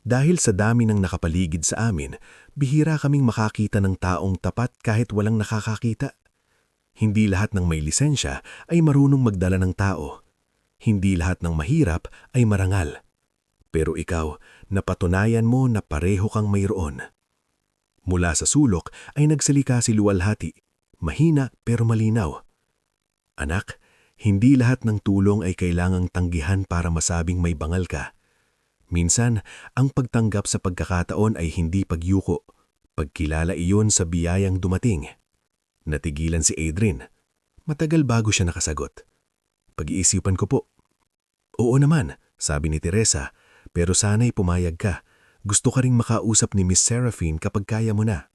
Dahil sa dami ng nakapaligid sa amin, bihira kaming makakita ng taong tapat kahit walang nakakakita. Hindi lahat ng may lisensya ay marunong magdala ng tao. Hindi lahat ng mahirap ay marangal. Pero ikaw, napatunayan mo na pareho kang mayroon. Mula sa sulok ay nagsalika si Luwalhati, mahina pero malinaw. Anak, hindi lahat ng tulong ay kailangang tanggihan para masabing may bangal ka. Minsan, ang pagtanggap sa pagkakataon ay hindi pagyuko. Pagkilala iyon sa biyayang dumating. Natigilan si Adrian. Matagal bago siya nakasagot. Pag-iisipan ko po. Oo naman, sabi ni Teresa, pero sana'y pumayag ka. Gusto ka ring makausap ni Miss Seraphine kapag kaya mo na.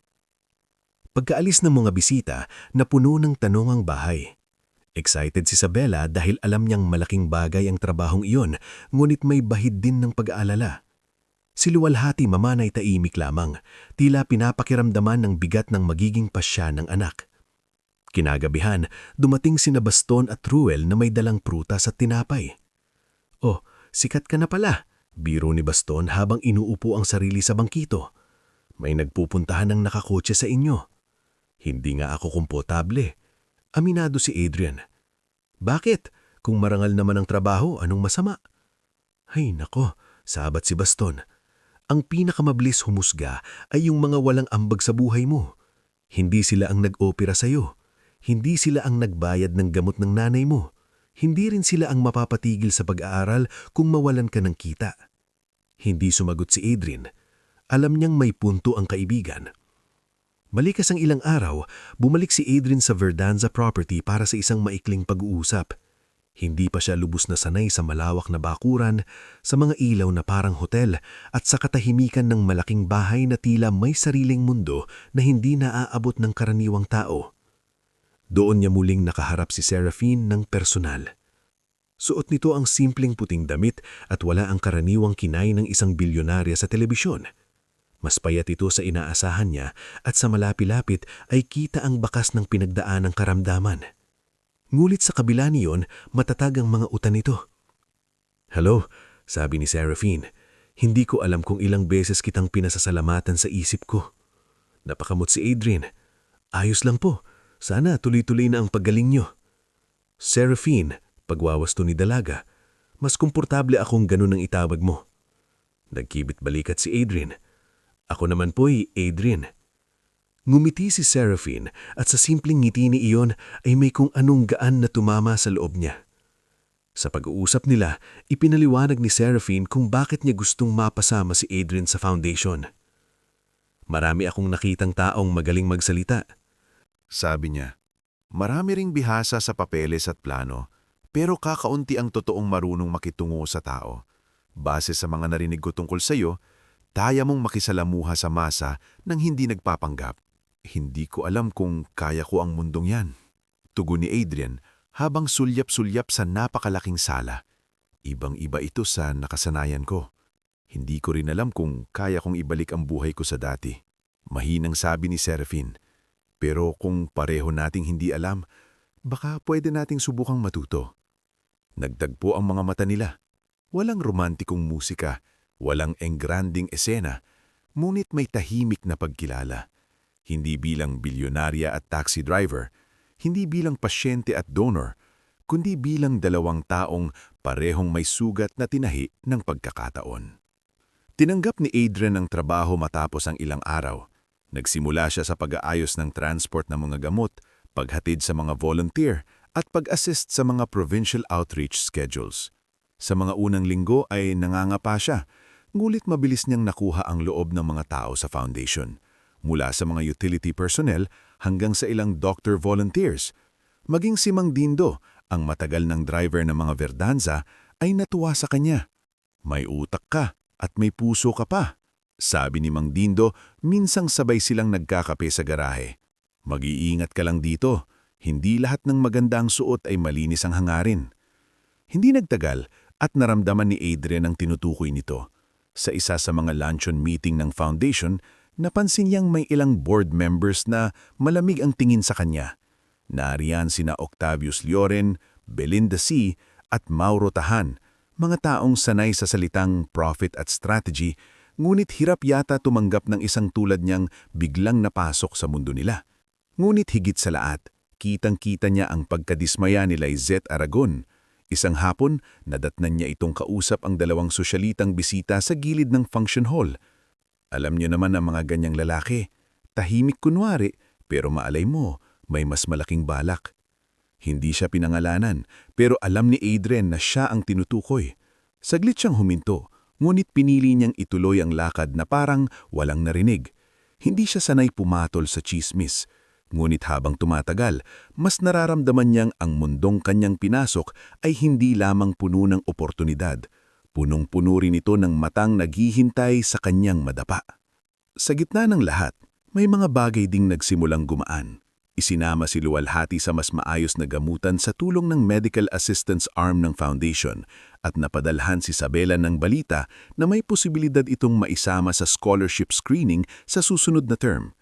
Pagkaalis ng mga bisita, napuno ng tanong ang bahay. Excited si Isabela dahil alam niyang malaking bagay ang trabahong iyon, ngunit may bahid din ng pag-aalala. Si Luwalhati mamanay taimik lamang, tila pinapakiramdaman ng bigat ng magiging pasya ng anak. Kinagabihan, dumating sina Baston at Ruel na may dalang prutas at tinapay. Oh, sikat ka na pala, biro ni Baston habang inuupo ang sarili sa bangkito. May nagpupuntahan ng nakakotse sa inyo. Hindi nga ako komportable. Aminado si Adrian. Bakit? Kung marangal naman ang trabaho, anong masama? Ay nako, sabat si Baston. Ang pinakamabilis humusga ay yung mga walang ambag sa buhay mo. Hindi sila ang nag-opera sa'yo. Hindi sila ang nagbayad ng gamot ng nanay mo. Hindi rin sila ang mapapatigil sa pag-aaral kung mawalan ka ng kita. Hindi sumagot si Adrian. Alam niyang may punto ang kaibigan. Malikas ang ilang araw, bumalik si Adrian sa Verdanza property para sa isang maikling pag-uusap. Hindi pa siya lubos na sanay sa malawak na bakuran, sa mga ilaw na parang hotel, at sa katahimikan ng malaking bahay na tila may sariling mundo na hindi naaabot ng karaniwang tao. Doon niya muling nakaharap si Seraphine ng personal. Suot nito ang simpleng puting damit at wala ang karaniwang kinay ng isang bilyonarya sa telebisyon. Mas payat ito sa inaasahan niya at sa malapi-lapit ay kita ang bakas ng pinagdaanang karamdaman. Ngulit sa kabila niyon, matatag ang mga utan nito. Hello, sabi ni Seraphine. Hindi ko alam kung ilang beses kitang pinasasalamatan sa isip ko. Napakamot si Adrian. Ayos lang po. Sana tuloy-tuloy na ang paggaling niyo. Seraphine, pagwawasto ni Dalaga. Mas komportable akong ganun ang itawag mo. Nagkibit balikat si Adrian. Ako naman po'y Adrian. Ngumiti si Seraphine at sa simpleng ngiti ni iyon ay may kung anong gaan na tumama sa loob niya. Sa pag-uusap nila, ipinaliwanag ni Seraphine kung bakit niya gustong mapasama si Adrian sa foundation. Marami akong nakitang taong magaling magsalita.
Sabi niya, marami ring bihasa sa papeles at plano, pero kakaunti ang totoong marunong makitungo sa tao. Base sa mga narinig ko tungkol sa iyo, taya mong makisalamuha sa masa nang hindi nagpapanggap. Hindi ko alam kung kaya ko ang mundong yan. Tugon ni Adrian habang sulyap-sulyap sa napakalaking sala. Ibang-iba ito sa nakasanayan ko. Hindi ko rin alam kung kaya kong ibalik ang buhay ko sa dati. Mahinang sabi ni Seraphine. Pero kung pareho nating hindi alam, baka pwede nating subukang matuto. Nagtagpo ang mga mata nila. Walang romantikong musika. Walang engranding esena, ngunit may tahimik na pagkilala. Hindi bilang bilyonarya at taxi driver, hindi bilang pasyente at donor, kundi bilang dalawang taong parehong may sugat na tinahi ng pagkakataon. Tinanggap ni Adrian ang trabaho matapos ang ilang araw. Nagsimula siya sa pag-aayos ng transport ng mga gamot, paghatid sa mga volunteer, at pag-assist sa mga provincial outreach schedules. Sa mga unang linggo ay nangangapa siya, ngulit mabilis niyang nakuha ang loob ng mga tao sa foundation, mula sa mga utility personnel
hanggang sa ilang doctor volunteers. Maging si Mang Dindo, ang matagal ng driver ng mga Verdanza, ay natuwa sa kanya. May utak ka at may puso ka pa. Sabi ni Mang Dindo, minsang sabay silang nagkakape sa garahe. Mag-iingat ka lang dito. Hindi lahat ng maganda ang suot ay malinis ang hangarin. Hindi nagtagal at naramdaman ni Adrian ang tinutukoy nito. Sa isa sa mga luncheon meeting ng foundation, napansin niyang may ilang board members na malamig ang tingin sa kanya. Nariyan sina Octavius Lloren, Belinda C. at Mauro Tahan, mga taong sanay sa salitang profit at strategy, ngunit hirap yata tumanggap ng isang tulad niyang biglang napasok sa mundo nila. Ngunit higit sa lahat, kitang-kita niya ang pagkadismaya ni Lizette Aragon. Isang hapon, nadatnan niya itong kausap ang dalawang sosyalitang bisita sa gilid ng function hall. Alam niyo naman ang mga ganyang lalaki, tahimik kunwari, pero maalay mo, may mas malaking balak. Hindi siya pinangalanan, pero alam ni Adrian na siya ang tinutukoy. Saglit siyang huminto, ngunit pinili niyang ituloy ang lakad na parang walang narinig. Hindi siya sanay pumatol sa chismis. Ngunit habang tumatagal, mas nararamdaman niyang ang mundong kanyang pinasok ay hindi lamang puno ng oportunidad. Punong-puno rin ito ng matang naghihintay sa kanyang madapa. Sa gitna ng lahat, may mga bagay ding nagsimulang gumaan. Isinama si Luwalhati sa mas maayos na gamutan sa tulong ng medical assistance arm ng foundation at napadalhan si Isabela ng balita na may posibilidad itong maisama sa scholarship screening sa susunod na term.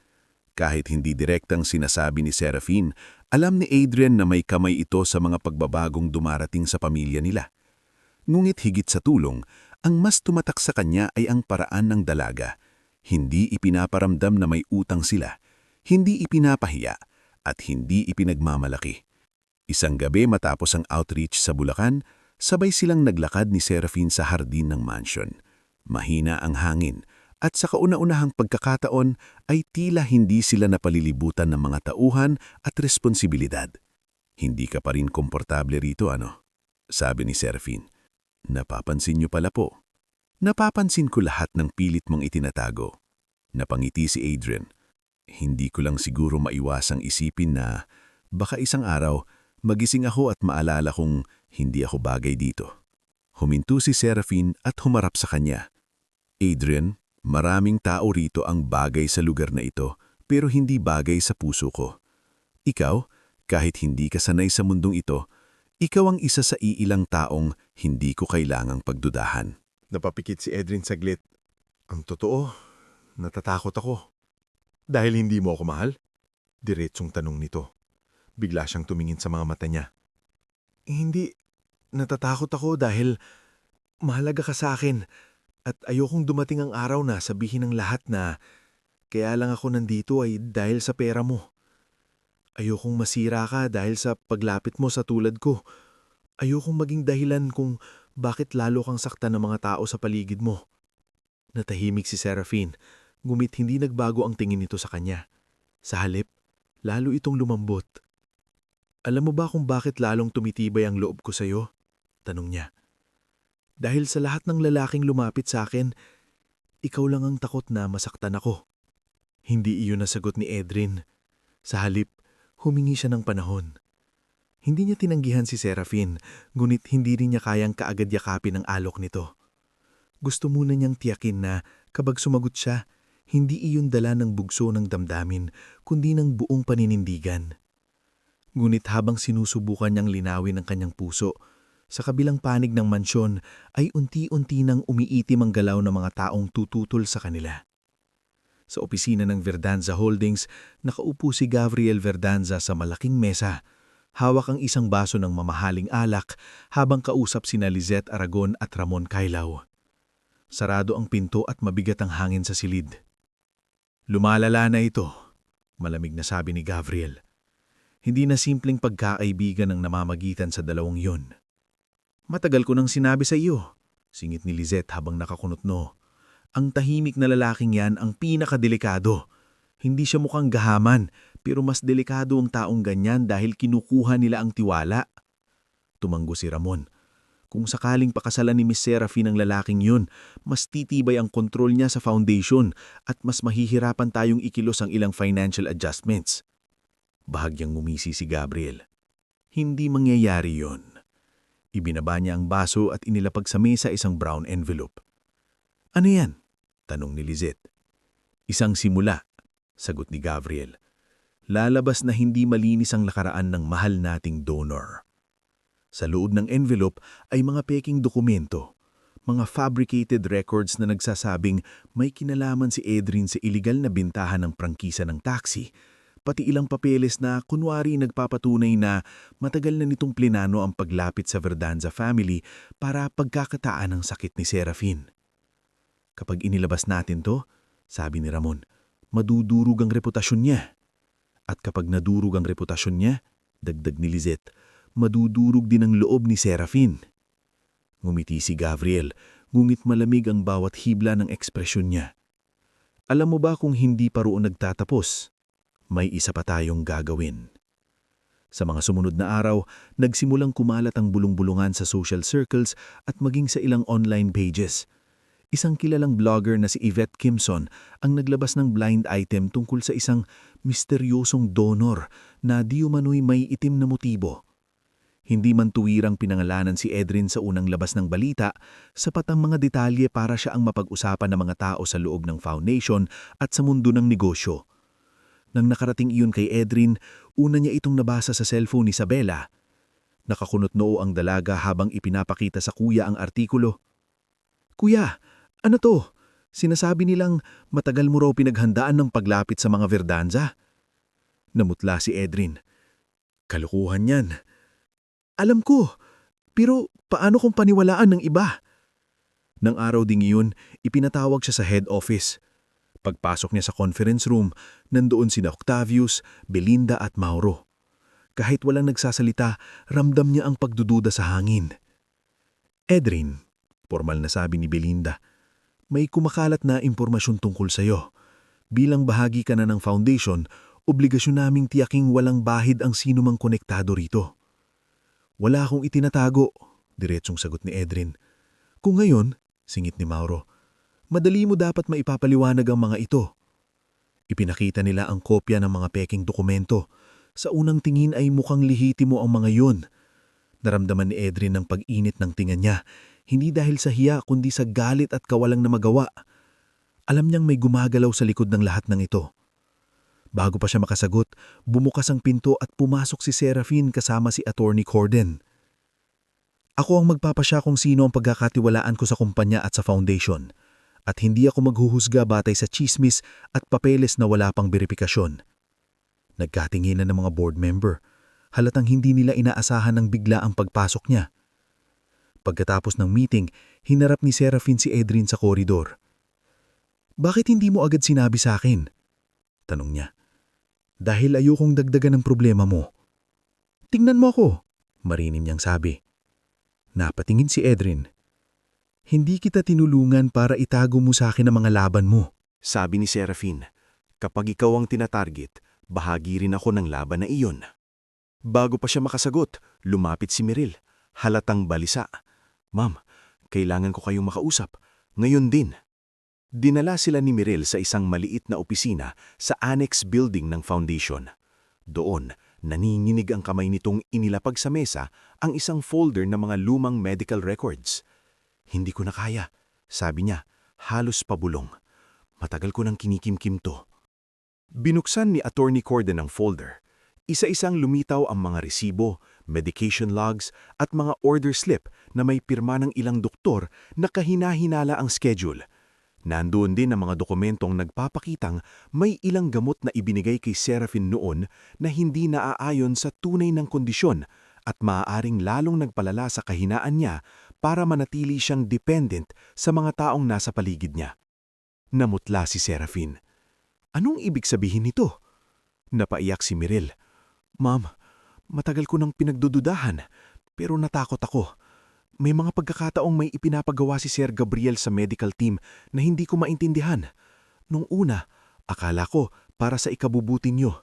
Kahit hindi direktang sinasabi ni Serafine, alam ni Adrian na may kamay ito sa mga pagbabagong dumarating sa pamilya nila. Ngunit higit sa tulong, ang mas tumatak sa kanya ay ang paraan ng dalaga. Hindi ipinaparamdam na may utang sila, hindi ipinapahiya, at hindi ipinagmamalaki. Isang gabi matapos ang outreach sa Bulacan, sabay silang naglakad ni Serafine sa hardin ng mansion. Mahina ang hangin, at sa kauna-unahang pagkakataon ay tila hindi sila napalilibutan ng mga tauhan at responsibilidad. Hindi ka pa rin komportable rito, ano? Sabi ni Serafine. Napapansin niyo pala po. Napapansin ko lahat ng pilit mong itinatago. Napangiti si Adrian. Hindi ko lang siguro maiwasang isipin na baka isang araw magising ako at maalala kong hindi ako bagay dito. Huminto si Serafine at humarap sa kanya. Adrian, maraming tao rito ang bagay sa lugar na ito pero hindi bagay sa puso ko. Ikaw, kahit hindi ka sanay sa mundong ito, ikaw ang isa sa iilang taong hindi ko kailangang pagdudahan.
Napapikit si Adrian saglit. Ang totoo, natatakot ako. Dahil hindi mo ako mahal? Diretsong tanong nito. Bigla siyang tumingin sa mga mata niya. Hindi, natatakot ako dahil mahalaga ka sa akin at ayokong dumating ang araw na sabihin ng lahat na kaya lang ako nandito ay dahil sa pera mo. Ayokong masira ka dahil sa paglapit mo sa tulad ko. Ayokong maging dahilan kung bakit lalo kang saktan ng mga tao sa paligid mo. Natahimik si Serafine, ngumit hindi nagbago ang tingin nito sa kanya. Sa halip, lalo itong lumambot. Alam mo ba kung bakit lalong tumitibay ang loob ko sa'yo? Tanong niya. Dahil sa lahat ng lalaking lumapit sa akin, ikaw lang ang takot na masaktan ako. Hindi iyon nasagot ni Adrian. Sa halip, humingi siya ng panahon. Hindi niya tinanggihan si Serafine, ngunit hindi rin niya kayang kaagad yakapin ang alok nito. Gusto muna niyang tiyakin na kapag sumagot siya, hindi iyon dala ng bugso ng damdamin, kundi ng buong paninindigan. Ngunit habang sinusubukan niyang linawin ang kanyang puso, sa kabilang panig ng mansyon ay unti-unti nang umiitim ang galaw ng mga taong tututol sa kanila. Sa opisina ng Verdanza Holdings, nakaupo si Gabriel Verdanza sa malaking mesa. Hawak ang isang baso ng mamahaling alak habang kausap sina Lizette Aragon at Ramon Cailao. Sarado ang pinto at mabigat ang hangin sa silid. Lumalala na ito, malamig na sabi ni Gabriel. Hindi na simpleng pagkakaibigan ang namamagitan sa dalawang yon. Matagal ko nang sinabi sa iyo, singit ni Lizette habang nakakunotno. Ang tahimik na lalaking yan ang pinakadelikado. Hindi siya mukhang gahaman, pero mas delikado ang taong ganyan dahil kinukuha nila ang tiwala. Tumanggo si Ramon. Kung sakaling pakasalan ni Miss Serafine ang lalaking yun, mas titibay ang kontrol niya sa foundation at mas mahihirapan tayong ikilos ang ilang financial adjustments.
Bahagyang ngumisi si Gabriel. Hindi mangyayari yon. Ibinaba niya ang baso at inilapag sa mesa isang brown envelope. Ano yan? Tanong ni Lizette. Isang simula, sagot ni Gabriel. Lalabas na hindi malinis ang nakaraan ng mahal nating donor. Sa loob ng envelope ay mga peking dokumento, mga fabricated records na nagsasabing may kinalaman si Edrin sa iligal na bintahan ng prangkisa ng taxi, pati ilang papeles na kunwari nagpapatunay na matagal na nitong plinano ang paglapit sa Verdanza family para pagkakataan ng sakit ni Serafin. Kapag inilabas natin to, sabi ni Ramon, madudurog ang reputasyon niya. At kapag nadurog ang reputasyon niya, dagdag ni Lizette, madudurog din ang loob ni Serafin. Ngumiti si Gabriel, ngunit malamig ang bawat hibla ng ekspresyon niya. Alam mo ba kung hindi pa roon nagtatapos? May isa pa tayong gagawin. Sa mga sumunod na araw, nagsimulang kumalat ang bulong-bulungan sa social circles at maging sa ilang online pages. Isang kilalang blogger na si Yvette Kimson ang naglabas ng blind item tungkol sa isang misteryosong donor na di umano'y may itim na motibo. Hindi man tuwirang pinangalanan si Edrin sa unang labas ng balita, sapat ang mga detalye para siya ang mapag-usapan ng mga tao sa loob ng foundation at sa mundo ng negosyo. Nang nakarating iyon kay Edrin, una niya itong nabasa sa cellphone ni Isabela. Nakakunot noo ang dalaga habang ipinapakita sa kuya ang artikulo. Kuya, ano to? Sinasabi nilang matagal mo raw pinaghandaan ng paglapit sa mga Verdanza. Namutla si Edrin. Kalukuhan yan. Alam ko, pero paano kung paniwalaan ng iba? Nang araw ding iyon, ipinatawag siya sa head office. Pagpasok niya sa conference room, nandoon sina Octavius, Belinda at Mauro. Kahit walang nagsasalita, ramdam niya ang pagdududa sa hangin. Edrin, formal na sabi ni Belinda, may kumakalat na impormasyon tungkol sa iyo. Bilang bahagi ka na ng foundation, obligasyon naming tiyaking walang bahid ang sino mang konektado rito. Wala akong itinatago, diretsong sagot ni Edrin. Kung ngayon, singit ni Mauro, madali mo dapat maipapaliwanag ang mga ito. Ipinakita nila ang kopya ng mga peking dokumento. Sa unang tingin ay mukhang lihitimo ang mga yun. Naramdaman ni Edrin ng pag-init ng tinga niya, hindi dahil sa hiya kundi sa galit at kawalang na magawa. Alam niyang may gumagalaw sa likod ng lahat ng ito. Bago pa siya makasagot, bumukas ang pinto at pumasok si Serafin kasama si Attorney Corden. Ako ang magpapasya kung sino ang pagkakatiwalaan ko sa kumpanya at sa foundation. At hindi ako maghuhusga batay sa chismis at papeles na wala pang beripikasyon. Nagkatinginan ng mga board member. Halatang hindi nila inaasahan ng bigla ang pagpasok niya. Pagkatapos ng meeting, hinarap ni Serafin si Edrin sa koridor. Bakit hindi mo agad sinabi sa akin? Tanong niya. Dahil ayokong dagdagan ng problema mo. Tingnan mo ako, marinim niyang sabi. Napatingin si Edrin. Hindi kita tinulungan para itago mo sa akin ang mga laban mo.
Sabi ni Serafin, kapag ikaw ang tinatarget, bahagi rin ako ng laban na iyon. Bago pa siya makasagot, lumapit si Miril. Halatang balisa. Ma'am, kailangan ko kayong makausap. Ngayon din. Dinala sila ni Miril sa isang maliit na opisina sa annex building ng foundation. Doon, naninginig ang kamay nitong inilapag sa mesa ang isang folder ng mga lumang medical records. Hindi ko na kaya, sabi niya, halos pabulong. Matagal ko nang kinikimkim to. Binuksan ni Attorney Corden ang folder. Isa-isang lumitaw ang mga resibo, medication logs at mga order slip na may pirma ng ilang doktor na kahina-hinala ang schedule. Nandoon din ang mga dokumentong nagpapakitang may ilang gamot na ibinigay kay Serafin noon na hindi naaayon sa tunay ng kondisyon at maaaring lalong nagpalala sa kahinaan niya para manatili siyang dependent sa mga taong nasa paligid niya. Namutla si Serafin. Anong ibig sabihin nito? Napaiyak si Miril. Ma'am, matagal ko nang pinagdududahan pero natakot ako. May mga pagkakataong may ipinapagawa si Sir Gabriel sa medical team na hindi ko maintindihan. Nung una, akala ko para sa ikabubuti niyo.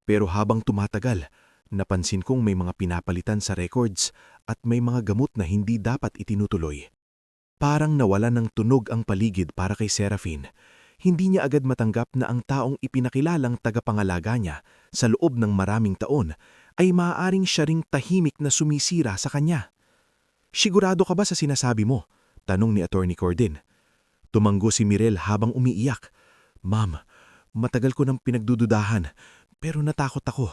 Pero habang tumatagal, napansin kong may mga pinapalitan sa records at may mga gamot na hindi dapat itinutuloy. Parang nawala ng tunog ang paligid para kay Serafin.
hindi niya agad matanggap na ang taong ipinakilalang tagapangalaga niya sa loob ng maraming taon ay maaaring siya ring tahimik na sumisira sa kanya. "Sigurado ka ba sa sinasabi mo?" tanong ni Attorney Corden. Tumanggo si Mirel habang umiiyak. "Ma'am, matagal ko nang pinagdududahan, pero natakot ako.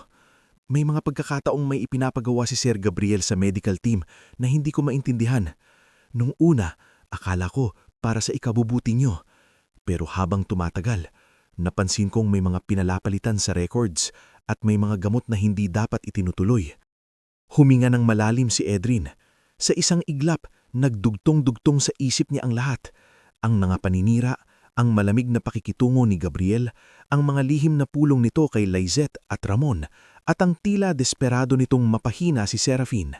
May mga pagkakataong may ipinapagawa si Sir Gabriel sa medical team na hindi ko maintindihan. Nung una, akala ko para sa ikabubuti niyo. Pero habang tumatagal, napansin kong may mga pinalapalitan sa records at may mga gamot na hindi dapat itinutuloy." Huminga ng malalim si Edrin. Sa isang iglap, nagdugtong-dugtong sa isip niya ang lahat. Ang mga paninira, ang malamig na pakikitungo ni Gabriel, ang mga lihim na pulong nito kay Lizette at Ramon, at ang tila desperado nitong mapahina si Serafine.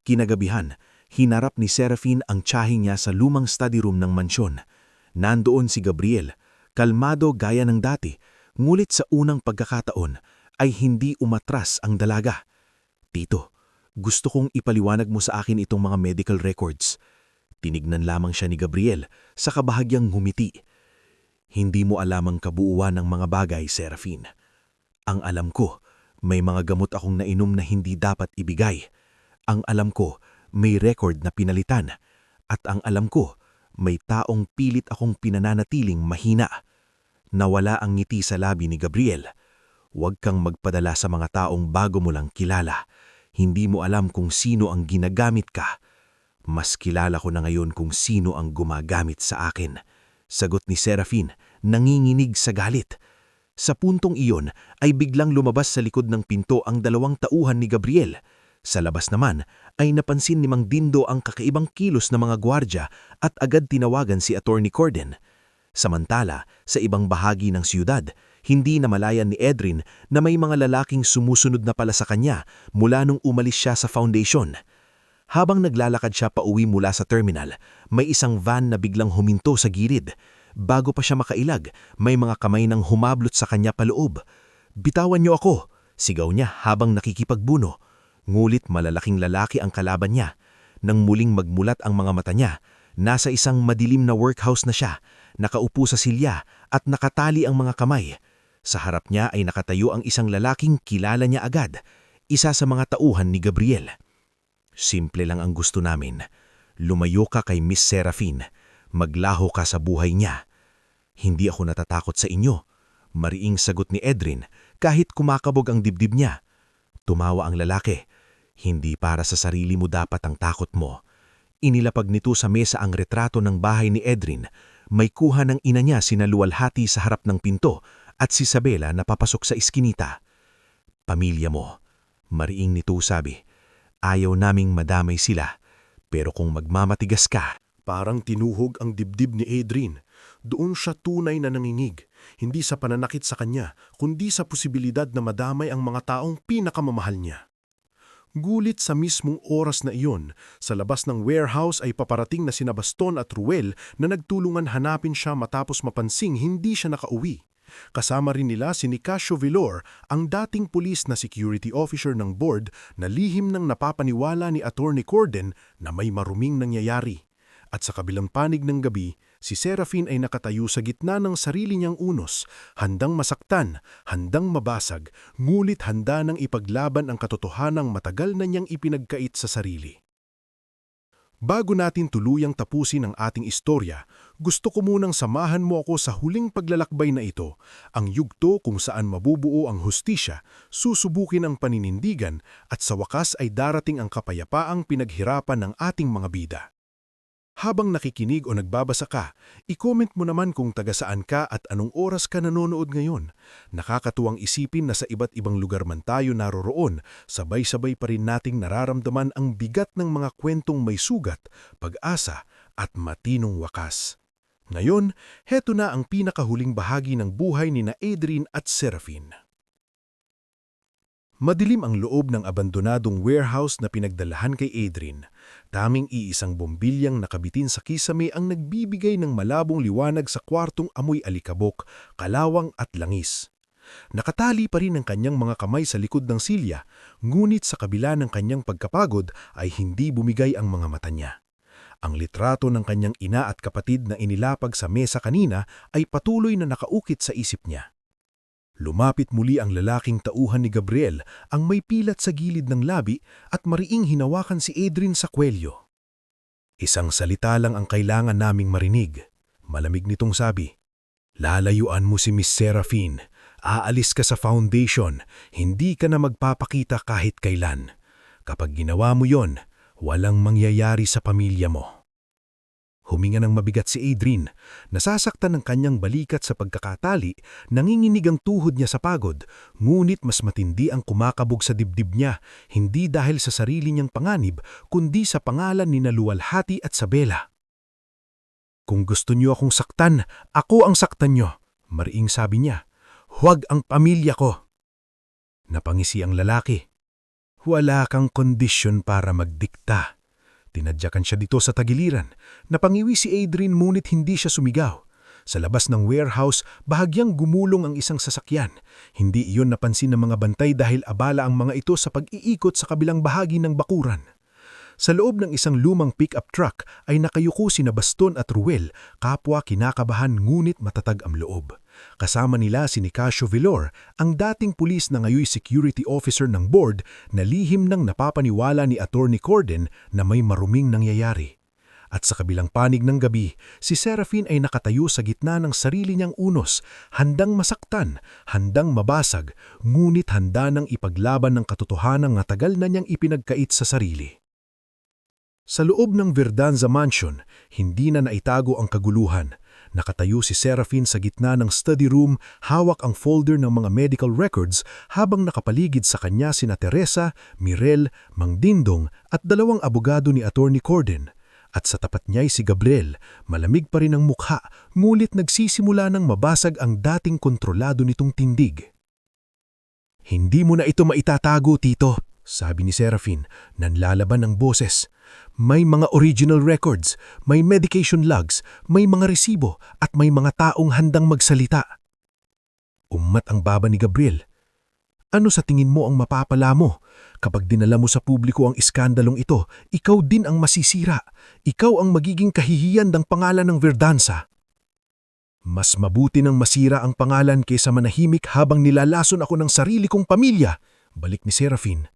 Kinagabihan, hinarap ni Serafine ang tsahin niya sa lumang study room ng mansyon. Nandoon si Gabriel, kalmado gaya ng dati, ngulit sa unang pagkakataon ay hindi umatras ang dalaga. "Tito, gusto kong ipaliwanag mo sa akin itong mga medical records." Tinignan lamang siya ni Gabriel sa kabahagyang ngumiti. "Hindi mo alam ang kabuuan ng mga bagay, Serafine. Ang alam ko, may mga gamot akong nainom na hindi dapat ibigay. Ang alam ko, may record na pinalitan. At ang alam ko, may taong pilit akong pinananatiling mahina." Nawala ang ngiti sa labi ni Gabriel. "Huwag kang magpadala sa mga taong bago mo lang kilala. Hindi mo alam kung sino ang ginagamit ka." "Mas kilala ko na ngayon kung sino ang gumagamit sa akin," sagot ni Serafine, nanginginig sa galit. Sa puntong iyon ay biglang lumabas sa likod ng pinto ang dalawang tauhan ni Gabriel. Sa labas naman ay napansin ni Mang Dindo ang kakaibang kilos ng mga gwardya at agad tinawagan si Attorney Corden. Samantala, sa ibang bahagi ng siyudad, hindi namalayan ni Edrin na may mga lalaking sumusunod na pala sa kanya mula nung umalis siya sa foundation. Habang naglalakad siya pauwi mula sa terminal, may isang van na biglang huminto sa gilid. Bago pa siya makailag, may mga kamay nang humablot sa kanya paloob. "Bitawan niyo ako!" sigaw niya habang nakikipagbuno. Ngulit malalaking lalaki ang kalaban niya. Nang muling magmulat ang mga mata niya, nasa isang madilim na workhouse na siya, nakaupo sa silya at nakatali ang mga kamay. Sa harap niya ay nakatayo ang isang lalaking kilala niya agad, isa sa mga tauhan ni Gabriel. "Simple lang ang gusto namin. Lumayo ka kay Miss Serafine. Maglaho ka sa buhay niya." "Hindi ako natatakot sa inyo," mariing sagot ni Edrin kahit kumakabog ang dibdib niya. Tumawa ang lalaki. "Hindi para sa sarili mo dapat ang takot mo." Inilapag nito sa mesa ang retrato ng bahay ni Edrin. May kuha ng ina niya sinaluwalhati sa harap ng pinto at si Isabela na papasok sa iskinita. "Pamilya mo," mariing nito sabi. "Ayaw naming madamay sila, pero kung magmamatigas ka."
Parang tinuhog ang dibdib ni Edrin. Doon siya tunay na nanginig, hindi sa pananakit sa kanya, kundi sa posibilidad na madamay ang mga taong pinakamamahal niya. Gulit sa mismong oras na iyon, sa labas ng warehouse ay paparating na sina Baston at Ruel na nagtulungan hanapin siya matapos mapansing hindi siya nakauwi. Kasama rin nila si Nicasio Villar, ang dating pulis na security officer ng board na lihim ng napapaniwala ni Attorney Corden na may maruming nangyayari. At sa kabilang panig ng gabi, si Serafine ay nakatayo sa gitna ng sarili niyang unos, handang masaktan, handang mabasag, ngulit handa nang ipaglaban ang katotohanang matagal na niyang ipinagkait sa sarili. Bago natin tuluyang tapusin ang ating istorya, gusto ko munang samahan mo ako sa huling paglalakbay na ito, ang yugto kung saan mabubuo ang hustisya, susubukin ang paninindigan, at sa wakas ay darating ang kapayapaang pinaghirapan ng ating mga bida. Habang nakikinig o nagbabasa ka, i-comment mo naman kung taga saan ka at anong oras ka nanonood ngayon. Nakakatuwang isipin na sa iba't ibang lugar man tayo naroroon, sabay-sabay pa rin nating nararamdaman ang bigat ng mga kwentong may sugat, pag-asa at matinong wakas. Ngayon, heto na ang pinakahuling bahagi ng buhay ni Edrin at Serafine. Madilim ang loob ng abandonadong warehouse na pinagdalahan kay Edrin. Taming iisang bombilyang nakabitin sa kisame ang nagbibigay ng malabong liwanag sa kwartong amoy alikabok, kalawang at langis. Nakatali pa rin ang kanyang mga kamay sa likod ng silya, ngunit sa kabila ng kanyang pagkapagod ay hindi bumigay ang mga mata niya.
Ang litrato ng kanyang ina at kapatid na inilapag sa mesa kanina ay patuloy na nakaukit sa isip niya. Lumapit muli ang lalaking tauhan ni Gabriel, ang may pilat sa gilid ng labi at mariing hinawakan si Adrian sa kwelyo. Isang salita lang ang kailangan naming marinig. Malamig nitong sabi, "Lalayuan mo si Miss Seraphine. Aalis ka sa foundation. Hindi ka na magpapakita kahit kailan. Kapag ginawa mo yon, walang mangyayari sa pamilya mo." Huminga ng mabigat si Adrian. Nasasaktan ng kanyang balikat sa pagkakatali, nanginginig ang tuhod niya sa pagod, ngunit mas matindi ang kumakabog sa dibdib niya, hindi dahil sa sarili niyang panganib, kundi sa pangalan ni Naluwalhati at Sabela. "Kung gusto niyo akong saktan, ako ang saktan niyo," mariing sabi niya. "Huwag ang pamilya ko." Napangisi ang lalaki. "Wala kang kondisyon para magdikta." Tinadyakan siya dito sa tagiliran. Napangiwi si Adrian ngunit hindi siya sumigaw. Sa labas ng warehouse, bahagyang gumulong ang isang sasakyan. Hindi iyon napansin ng mga bantay dahil abala ang mga ito sa pag-iikot sa kabilang bahagi ng bakuran. Sa loob ng isang lumang pick-up truck ay nakayuko sina Baston at Ruel, kapwa kinakabahan ngunit matatag ang loob. Kasama nila si Nicasio Villar, ang dating pulis na ngayoy security officer ng board na lihim nang napapaniwala ni Attorney Corden na may maruming nangyayari. At sa kabilang panig ng gabi, si Seraphine ay nakatayo sa gitna ng sarili niyang unos, handang masaktan, handang mabasag, ngunit handa nang ipaglaban ng katotohanan na tagal na niyang ipinagkait sa sarili. Sa loob ng Verdanza Mansion, hindi na naitago ang kaguluhan. Nakatayo si Seraphine sa gitna ng study room, hawak ang folder ng mga medical records habang nakapaligid sa kanya sina Teresa, Mirel, Mang Dindong at dalawang abogado ni Attorney Corden. At sa tapat niya'y si Gabriel, malamig pa rin ang mukha, ngunit nagsisimula ng mabasag ang dating kontrolado nitong tindig. "Hindi mo na ito maitatago, Tito," sabi ni Seraphine, nanlalaban ng boses. "May mga original records, may medication logs, may mga resibo at may mga taong handang magsalita." Umat ang baba ni Gabriel. "Ano sa tingin mo ang mapapala mo? Kapag dinala mo sa publiko ang iskandalong ito, ikaw din ang masisira. Ikaw ang magiging kahihiyan ng pangalan ng Verdanza." "Mas mabuti nang masira ang pangalan kaysa manahimik habang nilalason ako ng sarili kong pamilya," balik ni Seraphine.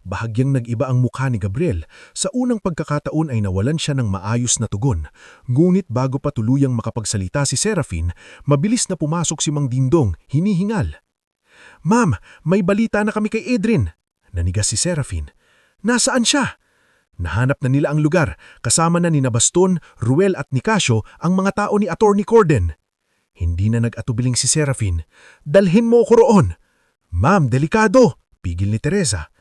Bahagyang nag-iba ang mukha ni Gabriel. Sa unang pagkakataon ay nawalan siya ng maayos na tugon. Ngunit bago pa tuluyang makapagsalita si Seraphine, mabilis na pumasok si Mang Dindong, hinihingal. "Ma'am, may balita na kami kay Adrian," nanigas si Seraphine. "Nasaan siya?" Nahanap na nila ang lugar, kasama na nina Baston, Ruel at Nicasio ang mga tao ni Attorney Corden. Hindi na nag-atubiling si Seraphine. "Dalhin mo ko roon." "Ma'am, delikado," pigil ni Teresa.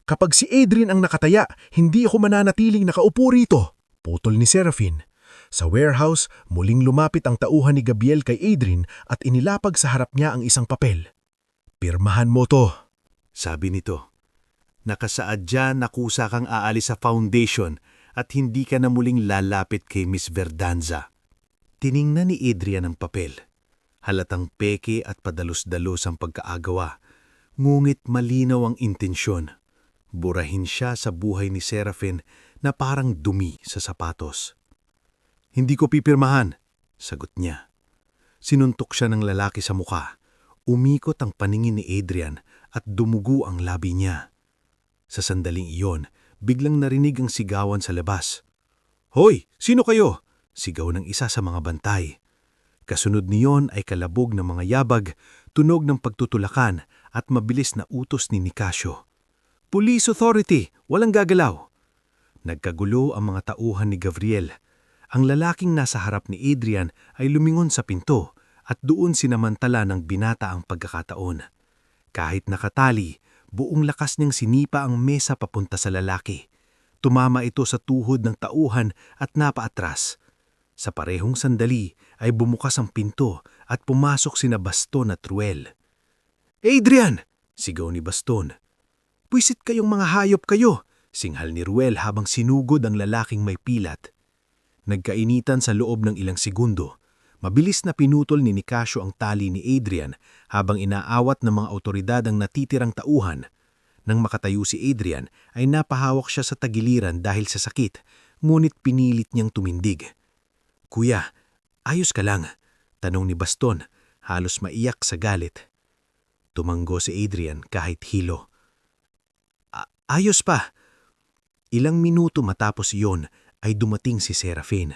"Kapag si Adrian ang nakataya, hindi ako mananatiling nakaupo rito," putol ni Seraphine. Sa warehouse, muling lumapit ang tauhan ni Gabriel kay Adrian at inilapag sa harap niya ang isang papel. "Pirmahan mo to,"
Sabi nito, "Nakasaad dyan na kusa kang aalis sa foundation at hindi ka na muling lalapit kay Miss Verdanza." Tiningnan ni Adrian ang papel. Halatang peke at padalos-dalos ang pagkaagawa, ngunit malinaw ang intensyon. Burahin siya sa buhay ni Seraphine na parang dumi sa sapatos. "Hindi ko pipirmahan," sagot niya. Sinuntok siya ng lalaki sa mukha. Umikot ang paningin ni Adrian at dumugo ang labi niya. Sa sandaling iyon, biglang narinig ang sigawan sa labas. "Hoy! Sino kayo?" sigaw ng isa sa mga bantay. Kasunod niyon ay kalabog ng mga yabag, tunog ng pagtutulakan at mabilis na utos ni Nicasio. "Police authority! Walang gagalaw!" Nagkagulo ang mga tauhan ni Gabriel. Ang lalaking nasa harap ni Adrian ay lumingon sa pinto at doon sinamantala ng binata ang pagkakataon. Kahit nakatali, buong lakas niyang sinipa ang mesa papunta sa lalaki. Tumama ito sa tuhod ng tauhan at napaatras. Sa parehong sandali ay bumukas ang pinto at pumasok sina Baston at Ruel. "Adrian!" sigaw ni Baston. "Pwisit kayong mga hayop kayo!" singhal ni Ruel habang sinugod ang lalaking may pilat. Nagkainitan sa loob ng ilang segundo. Mabilis na pinutol ni Nicasio ang tali ni Adrian habang inaawat ng mga otoridad ang natitirang tauhan. Nang makatayo si Adrian ay napahawak siya sa tagiliran dahil sa sakit,
ngunit pinilit niyang tumindig. "Kuya, ayos ka lang?" tanong ni Baston, halos maiyak sa galit. Tumanggo si Adrian kahit hilo. Ayos pa." Ilang minuto matapos iyon ay dumating si Serafin.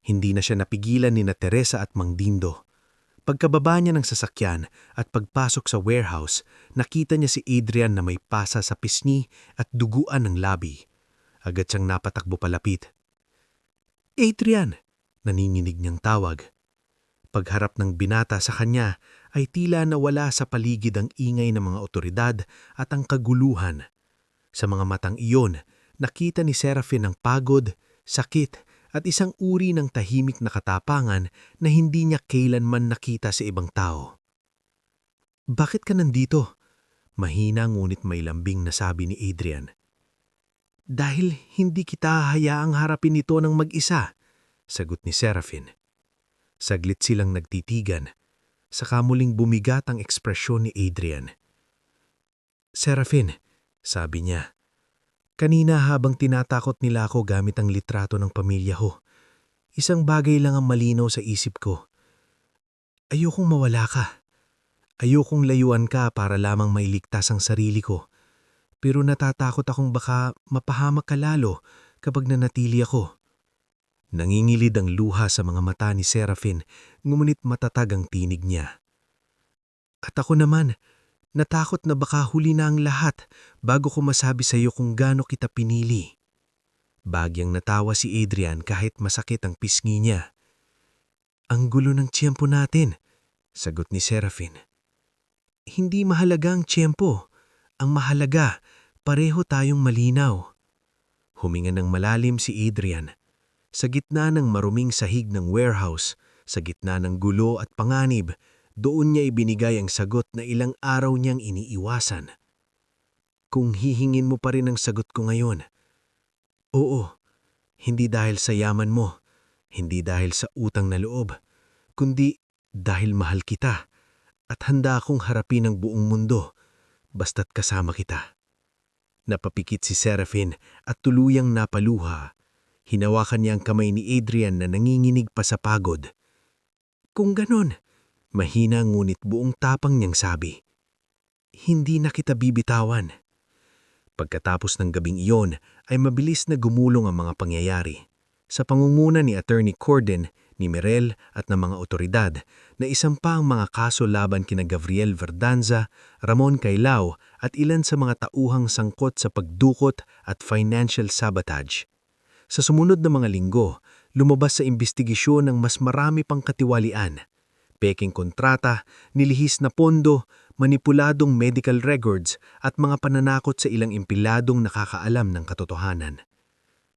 Hindi na siya napigilan ni na Teresa at Mang Dindo. Pagkababa niya ng sasakyan at pagpasok sa warehouse, nakita niya si Adrian na may pasa sa pisngi at duguan ng labi. Agad siyang napatakbo palapit. "Adrian!" Nanginginig niyang tawag. Pagharap ng binata sa kanya ay tila nawala sa paligid ang ingay ng mga otoridad at ang kaguluhan. Sa mga matang iyon, nakita ni Serafin ang pagod, sakit at isang uri ng tahimik na katapangan na hindi niya kailanman nakita sa ibang tao. "Bakit ka nandito?" Mahina ngunit may lambing na sabi ni Adrian. "Dahil hindi kita hayaang harapin ito ng mag-isa," sagot ni Serafin. Saglit silang nagtitigan, saka muling bumigat ang ekspresyon ni Adrian. "Serafin," sabi niya, "kanina habang tinatakot nila ako gamit ang litrato ng pamilya ko, isang bagay lang ang malinaw sa isip ko. Ayokong mawala ka. Ayokong layuan ka para lamang mailigtas ang sarili ko. Pero natatakot akong baka mapahamak ka lalo kapag nanatili ako." Nangingilid ang luha sa mga mata ni Serafin, ngunit matatag ang tinig niya. "At ako naman, natakot na baka huli na ang lahat bago ko masabi sa iyo kung gaano kita pinili." Bagyang natawa si Adrian kahit masakit ang pisngi niya. "Ang gulo ng tiyempo natin," sagot ni Serafin. "Hindi mahalaga ang tiyempo. Ang mahalaga, pareho tayong malinaw." Huminga ng malalim si Adrian. Sa gitna ng maruming sahig ng warehouse, sa gitna ng gulo at panganib, doon niya ibinigay ang sagot na ilang araw niyang iniiwasan. "Kung hihingin mo pa rin ang sagot ko ngayon, oo, hindi dahil sa yaman mo, hindi dahil sa utang na loob, kundi dahil mahal kita at handa akong harapin ang buong mundo, basta't kasama kita." Napapikit si Serafin at tuluyang napaluha. Hinawakan niya ang kamay ni Adrian na nanginginig pa sa pagod. "Kung ganon," mahina ngunit buong tapang niyang sabi, "hindi na kita bibitawan." Pagkatapos ng gabing iyon ay mabilis na gumulong ang mga pangyayari. Sa pangunguna ni Attorney Corden, ni Mirel at ng mga otoridad na isampa ang mga kaso laban kina Gabriel Verdanza, Ramon Cailao at ilan sa mga tauhang sangkot sa pagdukot at financial sabotage. Sa sumunod na mga linggo, lumabas sa imbestigasyon ng mas marami pang katiwalian. Peking kontrata, nilihis na pondo, manipuladong medical records at mga pananakot sa ilang empleyadong nakakaalam ng katotohanan.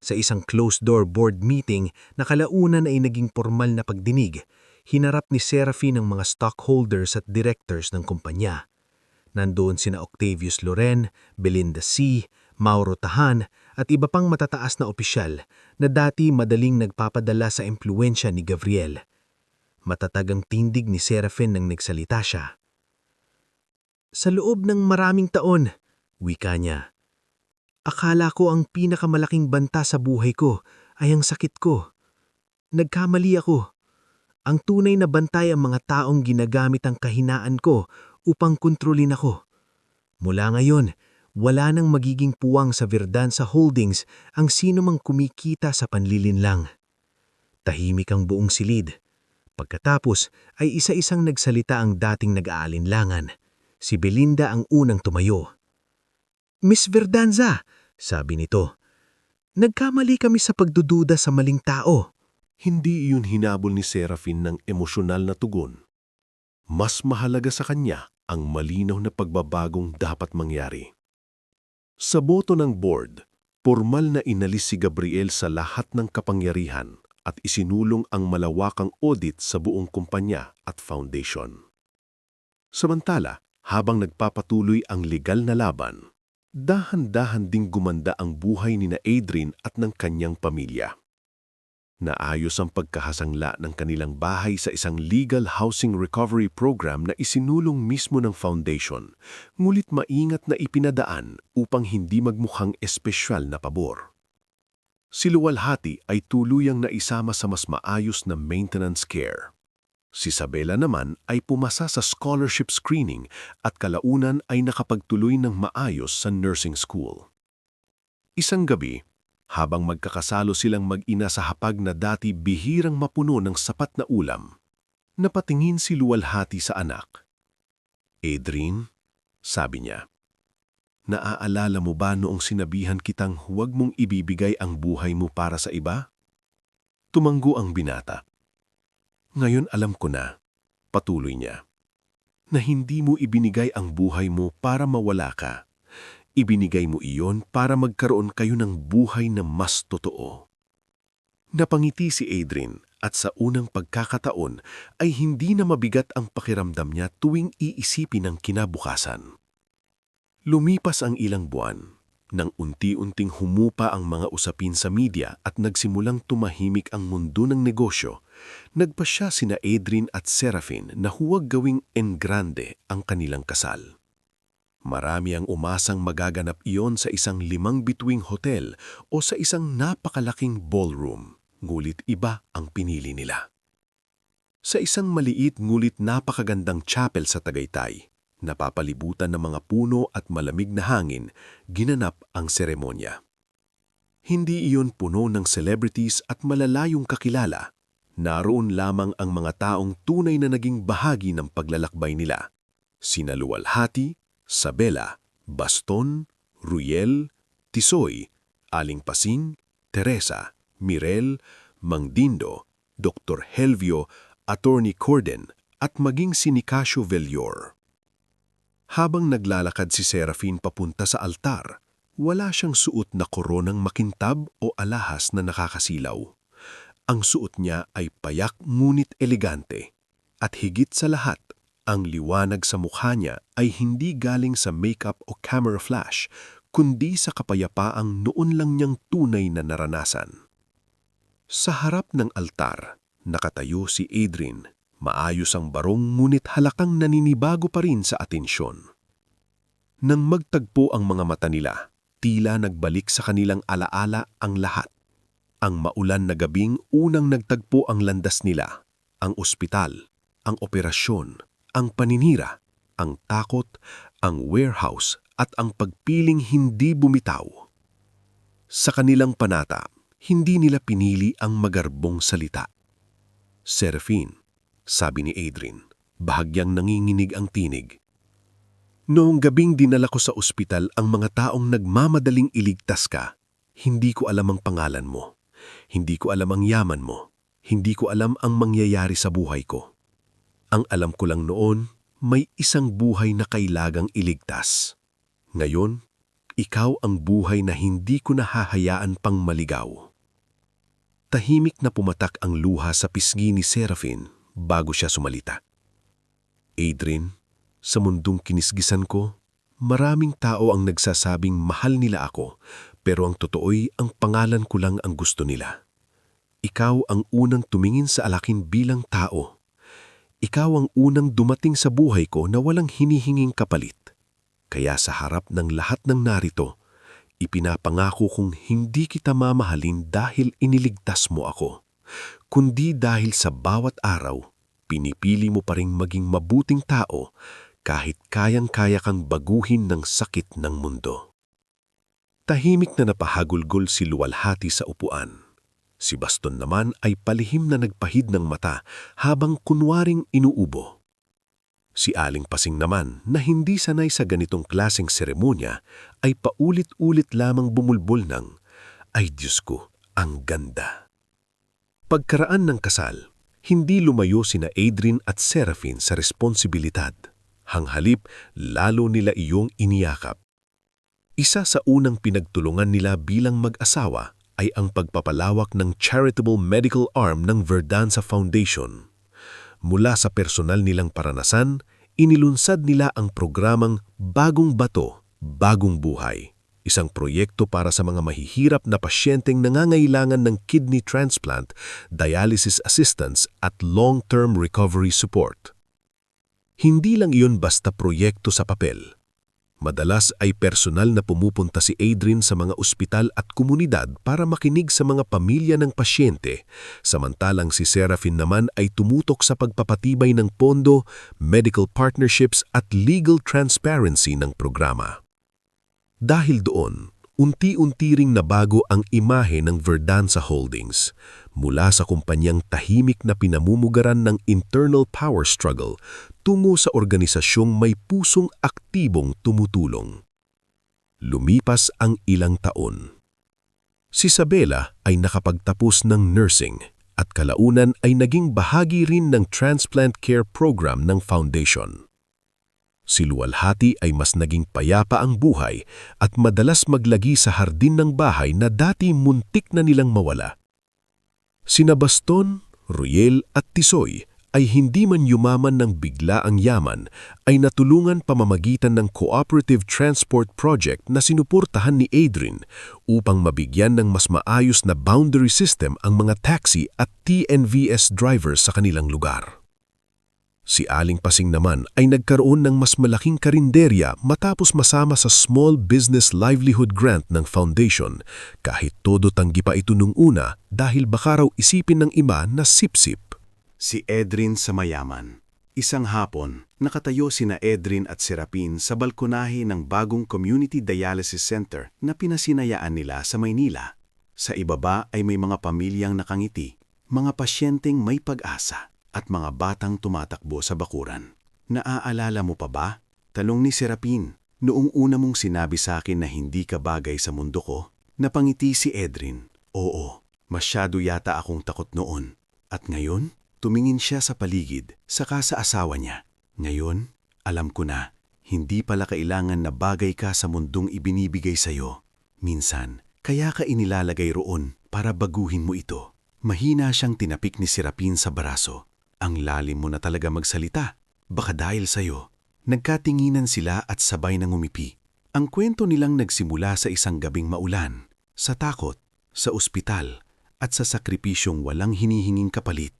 Sa isang closed-door board meeting na kalaunan ay naging formal na pagdinig, hinarap ni Serafin ang mga stockholders at directors ng kumpanya. Nandoon sina Octavius Loren, Belinda C., Mauro Tahan at iba pang matataas na opisyal na dati madaling nagpapadala sa impluwensya ni Gabriel. Matatag ang tindig ni Serafin nang nagsalita siya. "Sa loob ng maraming taon," wika niya, "akala ko ang pinakamalaking banta sa buhay ko ay ang sakit ko. Nagkamali ako. Ang tunay na bantay ang mga taong ginagamit ang kahinaan ko upang kontrolin ako. Mula ngayon, wala nang magiging puwang sa Verdanza Holdings ang sino mang kumikita sa panlilinlang." Tahimik ang buong silid. Pagkatapos ay isa-isang nagsalita ang dating nag-aalinlangan. Si Belinda ang unang tumayo. "Miss Verdanza," sabi nito, "nagkamali kami sa pagdududa sa maling tao."
Hindi iyon hinabol ni Serafin ng emosyonal na tugon. Mas mahalaga sa kanya ang malinaw na pagbabagong dapat mangyari. Sa boto ng board, formal na inalis si Gabriel sa lahat ng kapangyarihan at isinulong ang malawakang audit sa buong kumpanya at foundation. Samantala, habang nagpapatuloy ang legal na laban, dahan-dahan ding gumanda ang buhay ni Adrian at ng kanyang pamilya. Naayos ang pagkahasangla ng kanilang bahay sa isang legal housing recovery program na isinulong mismo ng foundation, ngulit maingat na ipinadaan upang hindi magmukhang espesyal na pabor.
Si Luwalhati ay tuluyang naisama sa mas maayos na maintenance care. Si Isabela naman ay pumasa sa scholarship screening at kalaunan ay nakapagtuloy ng maayos sa nursing school. Isang gabi, habang magkakasalo silang mag-ina sa hapag na dati bihirang mapuno ng sapat na ulam, napatingin si Luwalhati sa anak. "Adrien," sabi niya, "naaalala mo ba noong sinabihan kitang huwag mong ibibigay ang buhay mo para sa iba?" Tumanggo ang binata. "Ngayon alam ko na," patuloy niya, "na hindi mo ibinigay ang buhay mo para mawala ka. Ibinigay mo iyon para magkaroon kayo ng buhay na mas totoo." Napangiti si Adrien at sa unang pagkakataon ay hindi na mabigat ang pakiramdam niya tuwing iisipin ang kinabukasan. Lumipas ang ilang buwan, nang unti-unting humupa ang mga usapin sa media at nagsimulang tumahimik ang mundo ng negosyo, nagpasya sina Adrien at Serafin na huwag gawing en grande ang kanilang kasal. Marami ang umasang magaganap iyon sa isang 5 bituing hotel o sa isang napakalaking ballroom, ngulit iba ang pinili nila. Sa isang maliit ngulit napakagandang chapel sa Tagaytay, napapalibutan ng mga puno at malamig na hangin, ginanap ang seremonya. Hindi iyon puno ng celebrities at malalayong kakilala. Naroon lamang ang mga taong tunay na naging bahagi ng paglalakbay nila. Sina Luwalhati, Isabela, Baston, Ruel, Tisoy, Aling Pasing, Teresa, Mirel, Mang Dindo, Dr. Helvio, Attorney Corden at maging si Nicasio Vellor. Habang naglalakad si Serafin papunta sa altar, wala siyang suot na koronang makintab o alahas na nakakasilaw. Ang suot niya ay payak ngunit elegante. At higit sa lahat, ang liwanag sa mukha niya ay hindi galing sa makeup o camera flash, kundi sa kapayapaang noon lang niyang tunay na naranasan. Sa harap ng altar, nakatayo si Adrien. Maayos ang barong ngunit halakang naninibago pa rin sa atensyon. Nang magtagpo ang mga mata nila, tila nagbalik sa kanilang alaala ang lahat. Ang maulan na gabing unang nagtagpo ang landas nila, ang ospital, ang operasyon, ang paninira, ang takot, ang warehouse at ang pagpiling hindi bumitaw. Sa kanilang panata, hindi nila pinili ang magarbong salita. "Serafin," sabi ni Adrien, bahagyang nanginginig ang tinig. "Noong gabing dinala ko sa ospital ang mga taong nagmamadaling iligtas ka, hindi ko alam ang pangalan mo. Hindi ko alam ang yaman mo. Hindi ko alam ang mangyayari sa buhay ko. Ang alam ko lang noon, may isang buhay na kailagang iligtas. Ngayon, ikaw ang buhay na hindi ko nahahayaan pang maligaw." Tahimik na pumatak ang luha sa pisngi ni Serafin bago siya sumalita. "Adrien, sa mundong kinisgisan ko, maraming tao ang nagsasabing mahal nila ako, pero ang totoo'y ang pangalan ko lang ang gusto nila. Ikaw ang unang tumingin sa alakin bilang tao. Ikaw ang unang dumating sa buhay ko na walang hinihinging kapalit. Kaya sa harap ng lahat ng narito, ipinapangako kong hindi kita mamahalin dahil iniligtas mo ako, kundi dahil sa bawat araw, pinipili mo pa ring maging mabuting tao kahit kayang-kaya kang baguhin ng sakit ng mundo." Tahimik na napahagulgol si Luwalhati sa upuan. Si Baston naman ay palihim na nagpahid ng mata habang kunwaring inuubo. Si Aling Pasing naman na hindi sanay sa ganitong klaseng seremonya ay paulit-ulit lamang bumulbol ng, "Ay Diyos ko, ang ganda." Pagkaraan ng kasal, hindi lumayo sina Adrien at Serafin sa responsibilidad. Hanghalip, lalo nila iyong iniyakap. Isa sa unang pinagtulungan nila bilang mag-asawa ay ang pagpapalawak ng charitable medical arm ng Verdanza Foundation. Mula sa personal nilang paranasan, inilunsad nila ang programang Bagong Bato, Bagong Buhay, isang proyekto para sa mga mahihirap na pasyenteng nangangailangan ng kidney transplant, dialysis assistance at long-term recovery support. Hindi lang iyon basta proyekto sa papel.
Madalas ay personal na pumupunta si Adrian sa mga ospital at komunidad para makinig sa mga pamilya ng pasyente, samantalang si Serafin naman ay tumutok sa pagpapatibay ng pondo, medical partnerships at legal transparency ng programa. Dahil doon, unti-unti ring nabago ang imahe ng Verdanza Holdings mula sa kumpanyang tahimik na pinamumugaran ng internal power struggle tungo sa organisasyong may pusong aktibong tumutulong. Lumipas ang ilang taon. Si Isabela ay nakapagtapos ng nursing at kalaunan ay naging bahagi rin ng transplant care program ng foundation. Si Luwalhati ay mas naging payapa ang buhay at madalas maglagi sa hardin ng bahay na dati muntik na nilang mawala. Sina Baston, Ruel at Tisoy ay hindi man yumaman ng bigla ang yaman ay natulungan pamamagitan ng cooperative transport project na sinuportahan ni Adrian upang mabigyan ng mas maayos na boundary system ang mga taxi at TNVS drivers sa kanilang lugar. Si Aling Pasing naman ay nagkaroon ng mas malaking karinderya matapos masama sa Small Business Livelihood Grant ng Foundation kahit todo tanggi pa ito nung una dahil baka raw isipin ng iba na sip-sip.
Si Adrian sa mayaman. Isang hapon, nakatayo sina Adrian at Serapin sa balkonahe ng bagong Community Dialysis Center na pinasinayaan nila sa Maynila. Sa ibaba ay may mga pamilyang nakangiti, mga pasyenteng may pag-asa, at mga batang tumatakbo sa bakuran. Naaalala mo pa ba? Talong ni Serapin, noong una mong sinabi sa akin na hindi ka bagay sa mundo ko, napangiti si Adrian. Oo, masyado yata akong takot noon. At ngayon, tumingin siya sa paligid, saka sa asawa niya. Ngayon, alam ko na, hindi pala kailangan na bagay ka sa mundong ibinibigay sa'yo. Minsan, kaya ka inilalagay roon para baguhin mo ito. Mahina siyang tinapik ni Serapin sa baraso. Ang lalim mo na talaga magsalita. Baka dahil sa'yo. Nagkatinginan sila at sabay nang umipi. Ang kwento nilang nagsimula sa isang gabing maulan, sa takot, sa ospital, at sa sakripisyong walang hinihinging kapalit,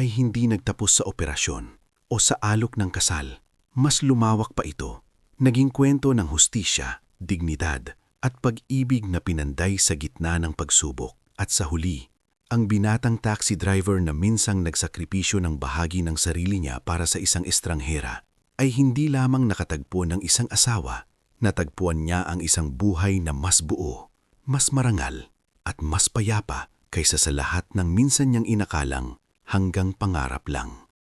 ay hindi nagtapos sa operasyon o sa alok ng kasal. Mas lumawak pa ito. Naging kwento ng hustisya, dignidad, at pag-ibig na pinanday sa gitna ng pagsubok. At sa huli, ang binatang taxi driver na minsang nagsakripisyo ng bahagi ng sarili niya para sa isang estranghera ay hindi lamang nakatagpo ng isang asawa, natagpuan niya ang isang buhay na mas buo, mas marangal, at mas payapa kaysa sa lahat ng minsan niyang inakalang hanggang pangarap lang.